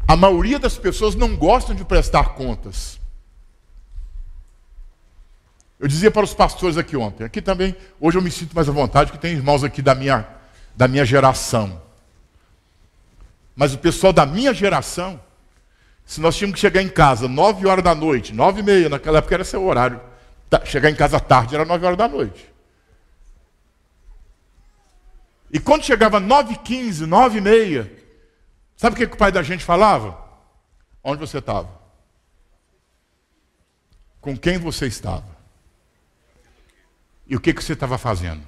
A maioria das pessoas não gostam de prestar contas. Eu dizia para os pastores aqui ontem, aqui também, hoje eu me sinto mais à vontade, que tem irmãos aqui da minha geração. Mas o pessoal da minha geração, se nós tínhamos que chegar em casa 9 horas da noite, 9h30, naquela época era seu horário, chegar em casa tarde era 9 horas da noite. E quando chegava 9h15, 9h30, sabe o que o pai da gente falava? Onde você estava? Com quem você estava? E o que você estava fazendo?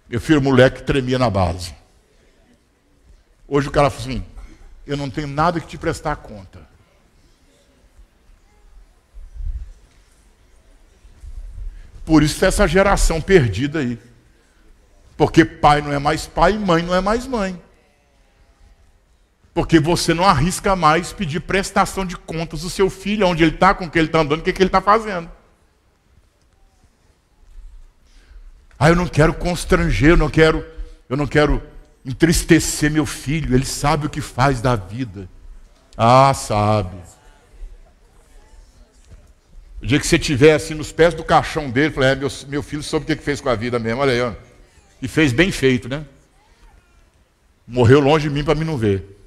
Meu filho, moleque, tremia na base. Hoje o cara fala assim, eu não tenho nada que te prestar conta. Por isso essa geração perdida aí. Porque pai não é mais pai e mãe não é mais mãe. Porque você não arrisca mais pedir prestação de contas do seu filho, onde ele está, com que ele está andando, o que ele está fazendo. Ah, eu não quero constranger, eu não quero entristecer meu filho, ele sabe o que faz da vida. Ah, sabe. O dia que você estiver assim nos pés do caixão dele, fala, meu filho soube o que fez com a vida mesmo, olha aí, ó. E fez bem feito, né? Morreu longe de mim para mim não ver.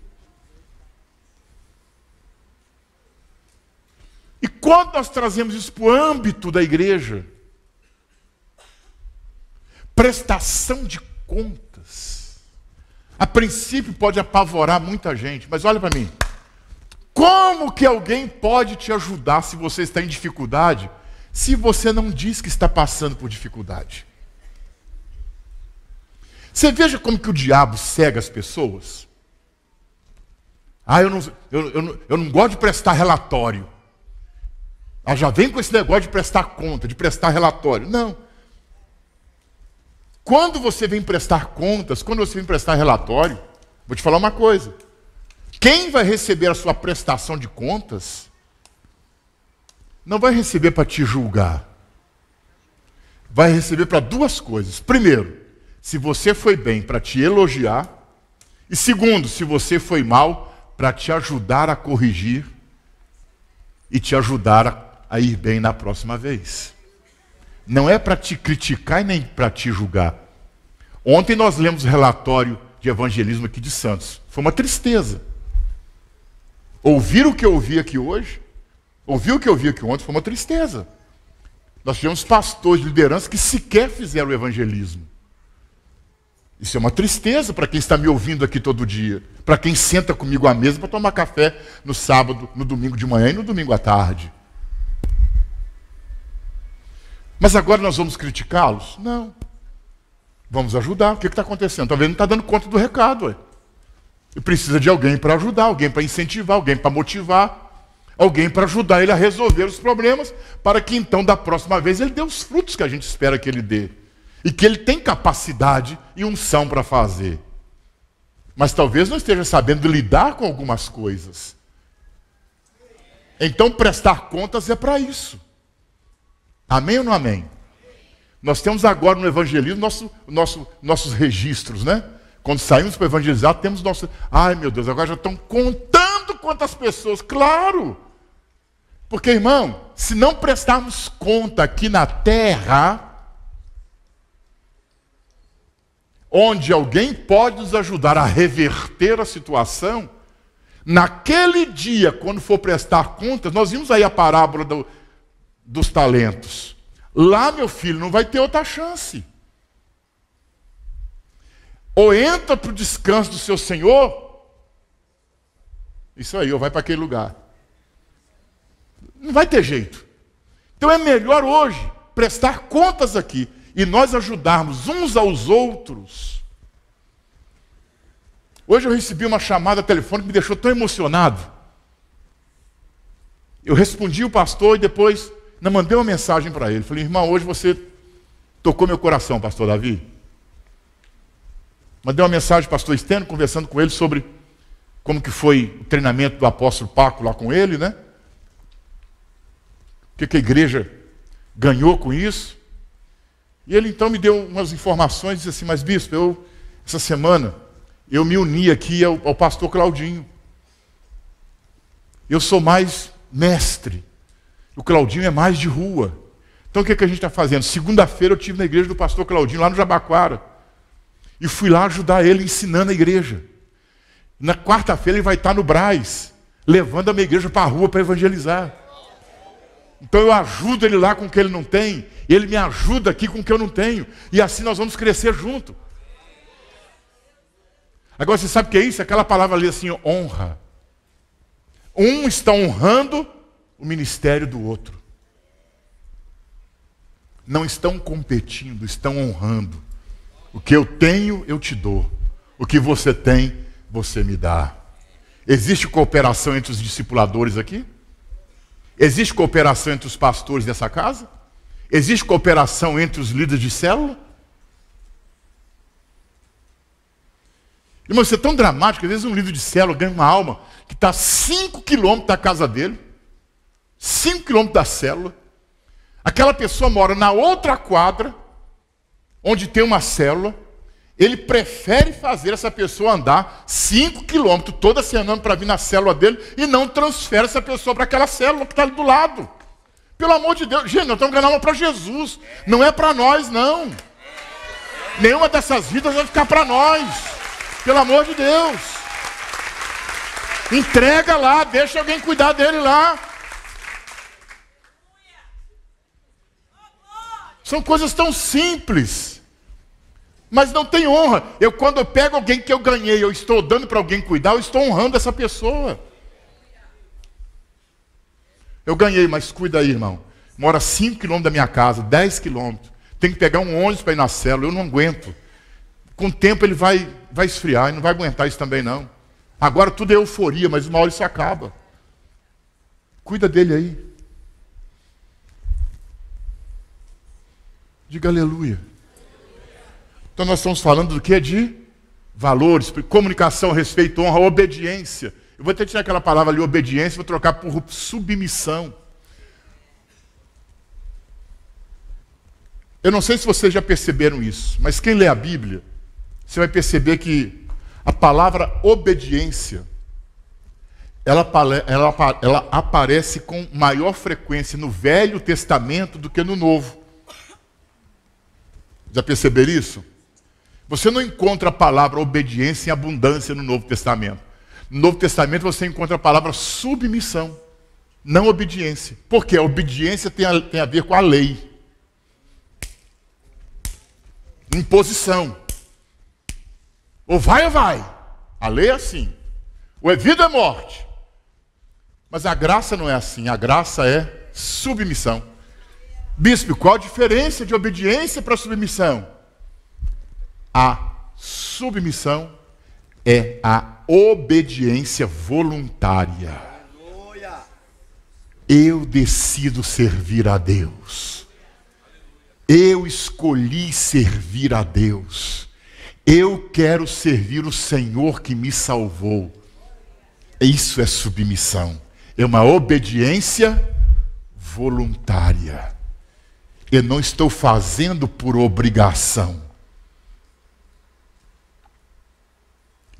E quando nós trazemos isso para o âmbito da igreja, prestação de contas, a princípio pode apavorar muita gente, mas olha para mim, como que alguém pode te ajudar se você está em dificuldade, se você não diz que está passando por dificuldade? Você veja como que o diabo cega as pessoas. Ah, eu não gosto de prestar relatório. Ah, já vem com esse negócio de prestar conta, de prestar relatório. Não. Quando você vem prestar contas, quando você vem prestar relatório, vou te falar uma coisa. Quem vai receber a sua prestação de contas, não vai receber para te julgar. Vai receber para duas coisas. Primeiro, se você foi bem, para te elogiar. E segundo, se você foi mal, para te ajudar a corrigir e te ajudar a ir bem na próxima vez. Não é para te criticar e nem para te julgar. Ontem nós lemos o relatório de evangelismo aqui de Santos. Foi uma tristeza. Ouvir o que eu ouvi aqui hoje, ouvir o que eu ouvi aqui ontem, foi uma tristeza. Nós tivemos pastores de liderança que sequer fizeram o evangelismo. Isso é uma tristeza para quem está me ouvindo aqui todo dia. Para quem senta comigo à mesa para tomar café no sábado, no domingo de manhã e no domingo à tarde. Mas agora nós vamos criticá-los? Não. Vamos ajudar. O que está acontecendo? Talvez não está dando conta do recado. Ué. E precisa de alguém para ajudar, alguém para incentivar, alguém para motivar, alguém para ajudar ele a resolver os problemas, para que então, da próxima vez, ele dê os frutos que a gente espera que ele dê. E que ele tem capacidade e unção para fazer. Mas talvez não esteja sabendo lidar com algumas coisas. Então, prestar contas é para isso. Amém ou não amém? Nós temos agora no evangelismo nossos registros, né? Quando saímos para evangelizar, temos nossos... Ai, meu Deus, agora já estão contando quantas pessoas. Claro! Porque, irmão, se não prestarmos conta aqui na terra, onde alguém pode nos ajudar a reverter a situação, naquele dia, quando for prestar contas, nós vimos aí a parábola dos talentos. Lá, meu filho, não vai ter outra chance. Ou entra para o descanso do seu Senhor, isso aí, ou vai para aquele lugar. Não vai ter jeito. Então é melhor hoje prestar contas aqui e nós ajudarmos uns aos outros. Hoje eu recebi uma chamada telefônica que me deixou tão emocionado. Eu respondi o pastor e depois Não, mandei uma mensagem para ele. Falei, irmão, hoje você tocou meu coração, pastor Davi. Mandei uma mensagem para o pastor Estênio, conversando com ele sobre como que foi o treinamento do apóstolo Paco lá com ele, né? O que a igreja ganhou com isso. E ele então me deu umas informações, disse assim, mas bispo, essa semana, eu me uni aqui ao pastor Claudinho. Eu sou mais mestre. O Claudinho é mais de rua. Então o que a gente está fazendo? Segunda-feira eu estive na igreja do pastor Claudinho, lá no Jabaquara. E fui lá ajudar ele ensinando a igreja. Na quarta-feira ele vai estar no Brás, levando a minha igreja para a rua para evangelizar. Então eu ajudo ele lá com o que ele não tem, e ele me ajuda aqui com o que eu não tenho. E assim nós vamos crescer junto. Agora você sabe o que é isso? Aquela palavra ali assim, honra. Um está honrando o ministério do outro. Não estão competindo, estão honrando. O que eu tenho, eu te dou. O que você tem, você me dá. Existe cooperação entre os discipuladores aqui? Existe cooperação entre os pastores dessa casa? Existe cooperação entre os líderes de célula? Irmão, isso é tão dramático. Às vezes um líder de célula ganha uma alma que está a 5 quilômetros da casa dele, 5 quilômetros da célula. Aquela pessoa mora na outra quadra, onde tem uma célula. Ele prefere fazer essa pessoa andar 5 quilômetros toda semana para vir na célula dele e não transfere essa pessoa para aquela célula que está ali do lado. Pelo amor de Deus. Gente, nós estamos ganhando alma para Jesus. Não é para nós, não. Nenhuma dessas vidas vai ficar para nós. Pelo amor de Deus. Entrega lá, deixa alguém cuidar dele lá. São coisas tão simples, mas não tem honra. Quando eu pego alguém que eu ganhei, eu estou dando para alguém cuidar, eu estou honrando essa pessoa. Eu ganhei, mas cuida aí, irmão. Mora 5 quilômetros da minha casa, 10 quilômetros. Tem que pegar um ônibus para ir na célula, eu não aguento. Com o tempo ele vai esfriar, e não vai aguentar isso também não. Agora tudo é euforia, mas uma hora isso acaba. Cuida dele aí. Diga aleluia. Então nós estamos falando do que? De valores, comunicação, respeito, honra, obediência. Eu vou até tirar aquela palavra ali, obediência, vou trocar por submissão. Eu não sei se vocês já perceberam isso, mas quem lê a Bíblia, você vai perceber que a palavra obediência, ela aparece com maior frequência no Velho Testamento do que no Novo. Já perceberam isso? Você não encontra a palavra obediência em abundância no Novo Testamento. No Novo Testamento você encontra a palavra submissão, não obediência. Por quê? A obediência tem a ver com a lei. Imposição. Ou vai ou vai. A lei é assim. Ou é vida ou é morte. Mas a graça não é assim. A graça é submissão. Bispo, qual a diferença de obediência para submissão? A submissão é a obediência voluntária. Eu decido servir a Deus. Eu escolhi servir a Deus. Eu quero servir o Senhor que me salvou. Isso é submissão. É uma obediência voluntária. Eu não estou fazendo por obrigação.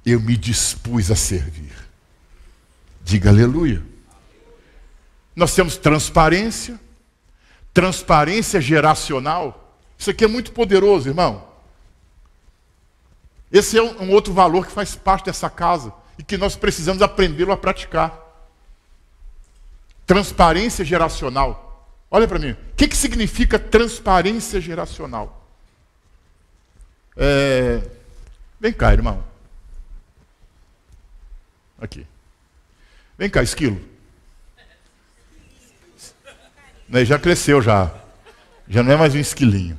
Eu me dispus a servir. Diga aleluia. Nós temos transparência. Transparência geracional. Isso aqui é muito poderoso, irmão. Esse é um outro valor que faz parte dessa casa e que nós precisamos aprendê-lo a praticar. Transparência geracional. Olha para mim. O que significa transparência geracional? Vem cá, irmão. Aqui. Vem cá, esquilo. Já cresceu já. Já não é mais um esquilinho.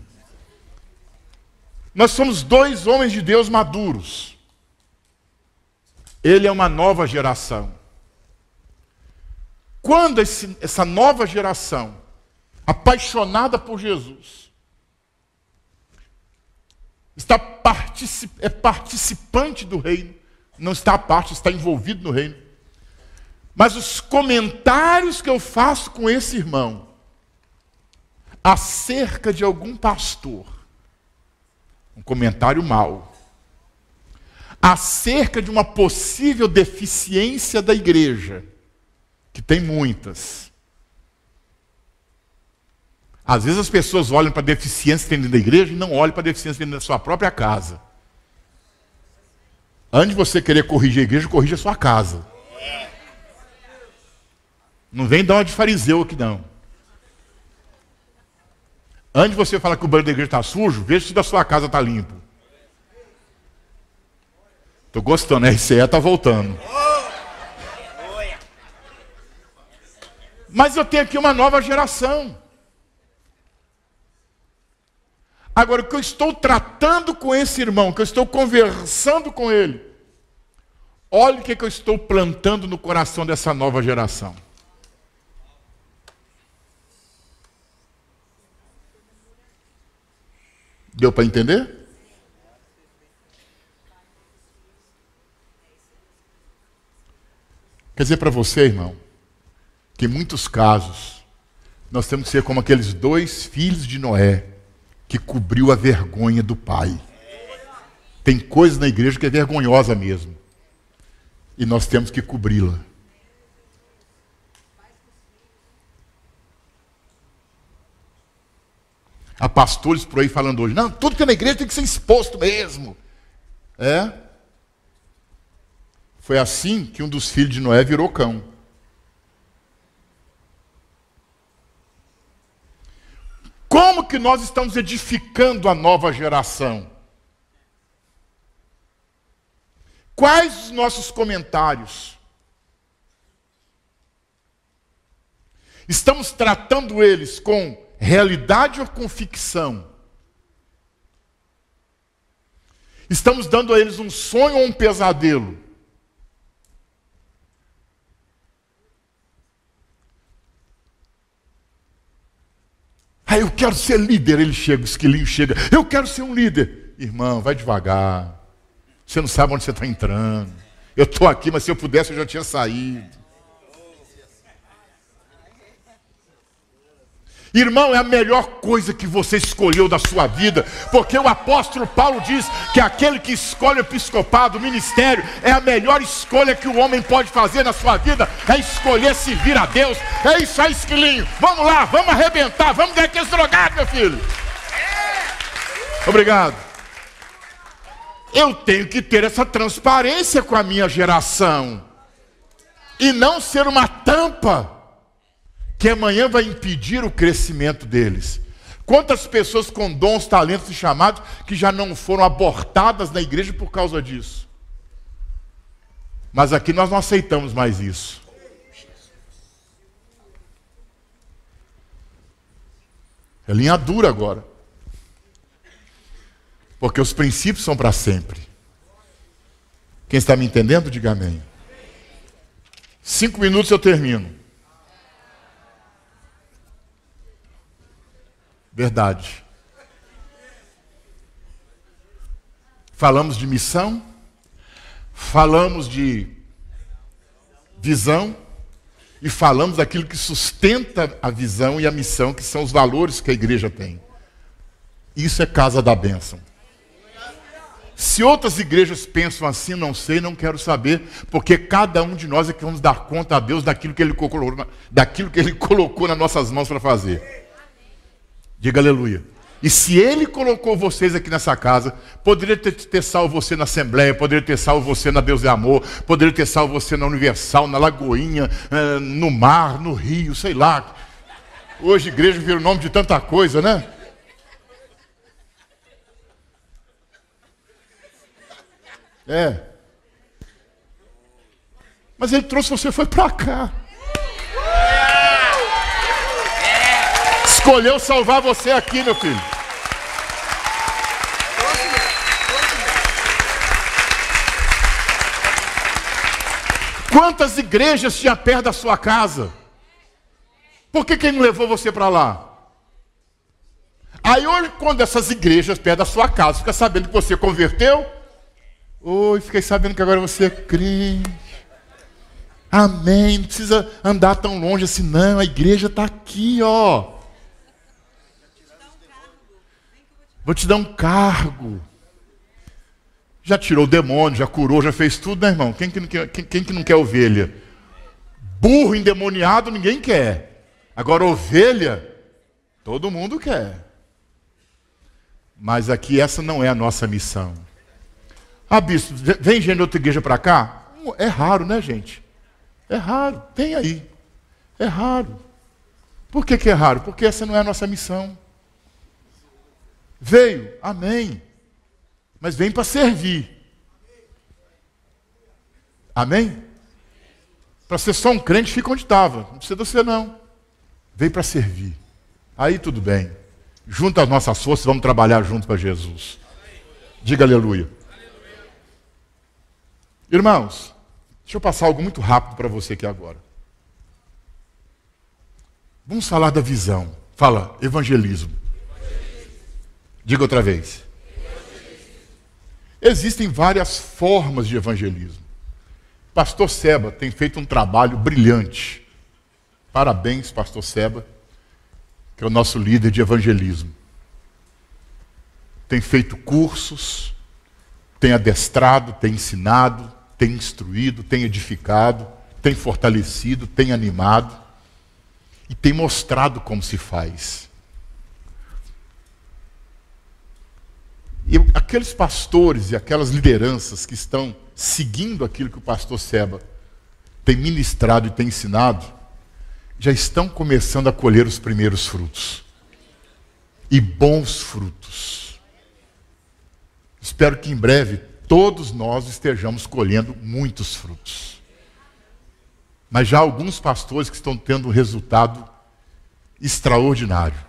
Nós somos 2 homens de Deus maduros. Ele é uma nova geração. Quando essa nova geração apaixonada por Jesus, é participante do reino, não está à parte, está envolvido no reino. Mas os comentários que eu faço com esse irmão acerca de algum pastor, um comentário mau, acerca de uma possível deficiência da igreja, que tem muitas. Às vezes as pessoas olham para a deficiência que tem dentro da igreja e não olham para a deficiência dentro da sua própria casa. Antes de você querer corrigir a igreja, corrija a sua casa. Não vem dar uma de fariseu aqui não. Antes de você falar que o banheiro da igreja está sujo, veja se da sua casa está limpo. Estou gostando, a RCE está voltando. Mas eu tenho aqui uma nova geração. Agora, o que eu estou tratando com esse irmão, que eu estou conversando com ele, olha o que eu estou plantando no coração dessa nova geração. Deu para entender? Quer dizer para você, irmão, que em muitos casos nós temos que ser como aqueles 2 filhos de Noé que cobriu a vergonha do pai. Tem coisas na igreja que é vergonhosa mesmo. E nós temos que cobri-la. Há pastores por aí falando hoje, não, tudo que é na igreja tem que ser exposto mesmo. É? Foi assim que um dos filhos de Noé virou cão. Como que nós estamos edificando a nova geração? Quais os nossos comentários? Estamos tratando eles com realidade ou com ficção? Estamos dando a eles um sonho ou um pesadelo? Eu quero ser líder. Ele chega, o esquilinho chega. Eu quero ser um líder. Irmão, vai devagar. Você não sabe onde você está entrando. Eu estou aqui, mas se eu pudesse eu já tinha saído. Irmão, é a melhor coisa que você escolheu da sua vida, porque o apóstolo Paulo diz que aquele que escolhe o episcopado, o ministério, é a melhor escolha que o homem pode fazer na sua vida, é escolher servir a Deus. É isso aí, esquilinho. Vamos lá, vamos arrebentar, vamos ganhar aqueles drogados, meu filho. Obrigado. Eu tenho que ter essa transparência com a minha geração, e não ser uma tampa que amanhã vai impedir o crescimento deles. Quantas pessoas com dons, talentos e chamados que já não foram abortadas na igreja por causa disso? Mas aqui nós não aceitamos mais isso. É linha dura agora. Porque os princípios são para sempre. Quem está me entendendo, diga amém. 5 minutos eu termino. Verdade. Falamos de missão, falamos de visão e falamos daquilo que sustenta a visão e a missão, que são os valores que a igreja tem. Isso é casa da bênção. Se outras igrejas pensam assim, não sei, não quero saber, porque cada um de nós é que vamos dar conta a Deus daquilo que Ele colocou nas nossas mãos para fazer. Diga aleluia. E se Ele colocou vocês aqui nessa casa, poderia ter salvo você na Assembleia, poderia ter salvo você na Deus é Amor, poderia ter salvo você na Universal, na Lagoinha, no mar, no rio, sei lá. Hoje a igreja vira o nome de tanta coisa, né? É. Mas Ele trouxe você, foi para cá. Escolheu salvar você aqui, meu filho. Quantas igrejas tinha perto da sua casa? Por que Ele não levou você para lá? Aí hoje, quando essas igrejas perto da sua casa ficam sabendo que você converteu, oi, fiquei sabendo que agora você é crente. Amém, não precisa andar tão longe assim não, a igreja está aqui, ó. Vou te dar um cargo. Já tirou o demônio, já curou, já fez tudo, né, irmão? Quem que não quer ovelha? Burro endemoniado ninguém quer. Agora ovelha, todo mundo quer. Mas aqui essa não é a nossa missão. Ah, bispo, vem gente de outra igreja para cá? É raro, né, gente? É raro, tem aí. É raro. Por que é raro? Porque essa não é a nossa missão. Veio, amém. Mas vem para servir. Amém? Para ser só um crente, fica onde estava. Não precisa ser, não. Veio para servir. Aí tudo bem. Junta as nossas forças, vamos trabalhar juntos para Jesus. Diga aleluia. Irmãos, deixa eu passar algo muito rápido para você aqui agora. Vamos falar da visão. Fala, evangelismo. Diga outra vez. Existem várias formas de evangelismo. Pastor Seba tem feito um trabalho brilhante. Parabéns, Pastor Seba, que é o nosso líder de evangelismo. Tem feito cursos, tem adestrado, tem ensinado, tem instruído, tem edificado, tem fortalecido, tem animado e tem mostrado como se faz. E aqueles pastores e aquelas lideranças que estão seguindo aquilo que o pastor Seba tem ministrado e tem ensinado, já estão começando a colher os primeiros frutos. E bons frutos. Espero que em breve todos nós estejamos colhendo muitos frutos. Mas já alguns pastores que estão tendo um resultado extraordinário.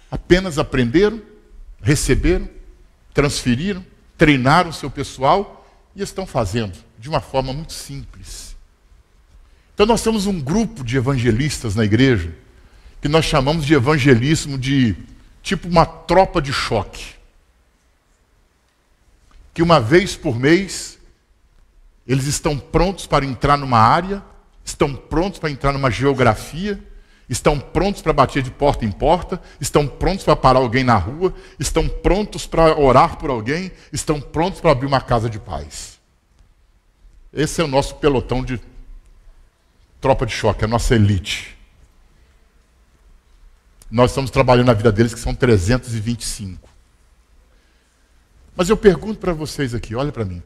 Apenas aprenderam, receberam, transferiram, treinaram o seu pessoal e estão fazendo de uma forma muito simples. Então nós temos um grupo de evangelistas na igreja que nós chamamos de evangelismo de tipo uma tropa de choque. Que uma vez por mês eles estão prontos para entrar numa área, estão prontos para entrar numa geografia, estão prontos para bater de porta em porta, estão prontos para parar alguém na rua, estão prontos para orar por alguém, estão prontos para abrir uma casa de paz. Esse é o nosso pelotão de tropa de choque, a nossa elite. Nós estamos trabalhando na vida deles, que são 325. Mas eu pergunto para vocês aqui, olha para mim,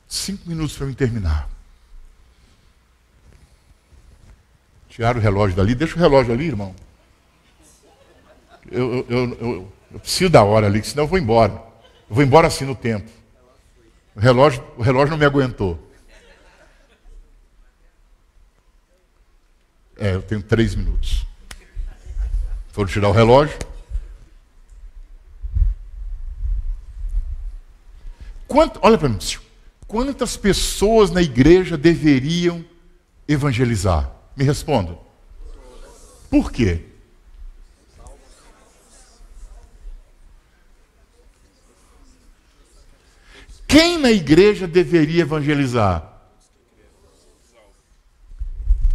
5 minutos para eu terminar. Tiraram o relógio dali, deixa o relógio ali, irmão. Eu preciso da hora ali, senão eu vou embora. Eu vou embora assim no tempo. O relógio não me aguentou. Eu tenho 3 minutos. Foram tirar o relógio. Olha para mim, quantas pessoas na igreja deveriam evangelizar? Me responda. Por quê? Quem na igreja deveria evangelizar?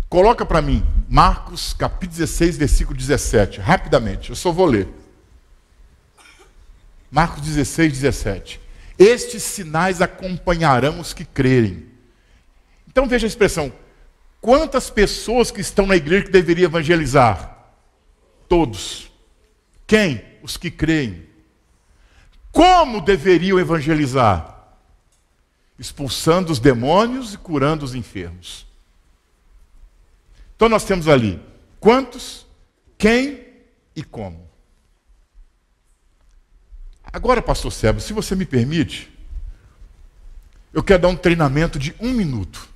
Coloca para mim, Marcos capítulo 16, versículo 17, rapidamente, eu só vou ler. Marcos 16, 17. Estes sinais acompanharão os que crerem. Então veja a expressão, quantas pessoas que estão na igreja que deveriam evangelizar? Todos. Quem? Os que creem. Como deveriam evangelizar? Expulsando os demônios e curando os enfermos. Então nós temos ali quantos, quem e como. Agora, pastor Seba, se você me permite, eu quero dar um treinamento de 1 minuto.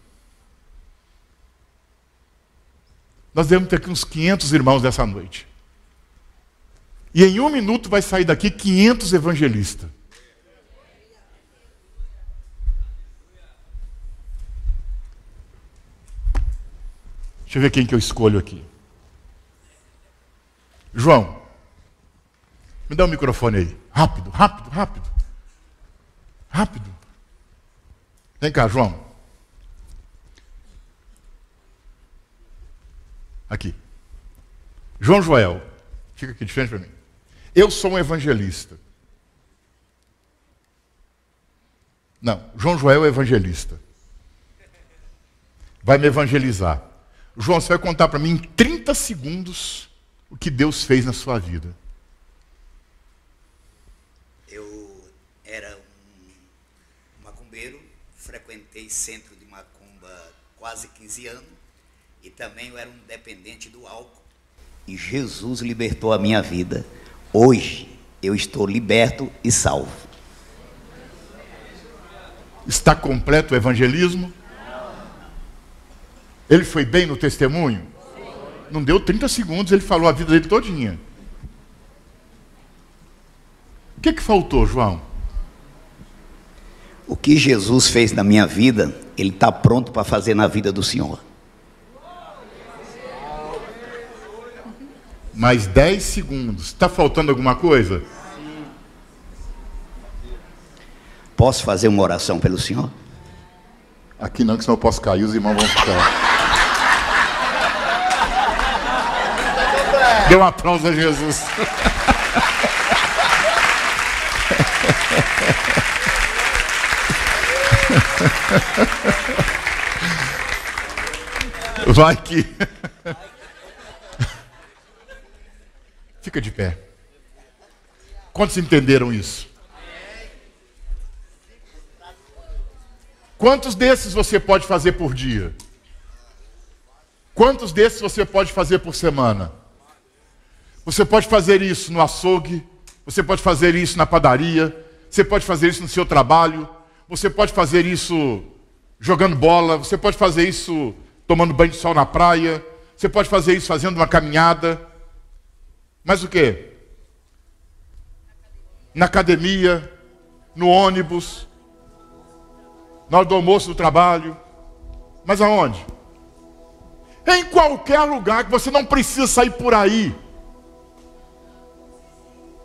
Nós devemos ter aqui uns 500 irmãos nessa noite. E em 1 minuto vai sair daqui 500 evangelistas. Deixa eu ver quem que eu escolho aqui. João, Me dá o microfone aí. Rápido, rápido, rápido. Rápido. Vem cá, João. Aqui. João Joel. Fica aqui de frente para mim. Eu sou um evangelista. Não, João Joel é evangelista. Vai me evangelizar. João, você vai contar para mim em 30 segundos o que Deus fez na sua vida. Eu era um macumbeiro, frequentei centro de macumba quase 15 anos e também eu era um dependente do álcool. E Jesus libertou a minha vida. Hoje eu estou liberto e salvo. Está completo o evangelismo? Ele foi bem no testemunho? Não deu 30 segundos, ele falou a vida dele todinha. O que faltou, João? O que Jesus fez na minha vida, Ele está pronto para fazer na vida do Senhor. Mais 10 segundos. Está faltando alguma coisa? Posso fazer uma oração pelo Senhor? Aqui não, que senão eu posso cair, os irmãos vão ficar. Dê um aplauso a Jesus. Vai que... Fica de pé. Quantos entenderam isso? Quantos desses você pode fazer por dia? Quantos desses você pode fazer por semana? Você pode fazer isso no açougue, você pode fazer isso na padaria, você pode fazer isso no seu trabalho, você pode fazer isso jogando bola, você pode fazer isso tomando banho de sol na praia, você pode fazer isso fazendo uma caminhada. Mas o quê? Na academia, no ônibus, na hora do almoço do trabalho. Mas aonde? Em qualquer lugar que você não precisa sair por aí.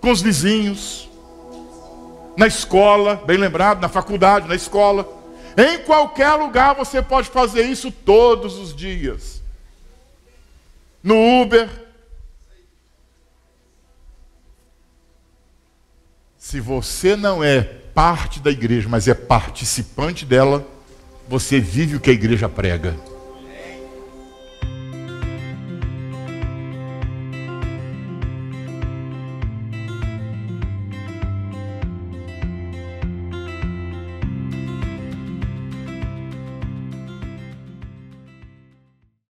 Com os vizinhos, na escola, bem lembrado, na faculdade, na escola. Em qualquer lugar você pode fazer isso todos os dias. No Uber. Se você não é parte da igreja, mas é participante dela, você vive o que a igreja prega.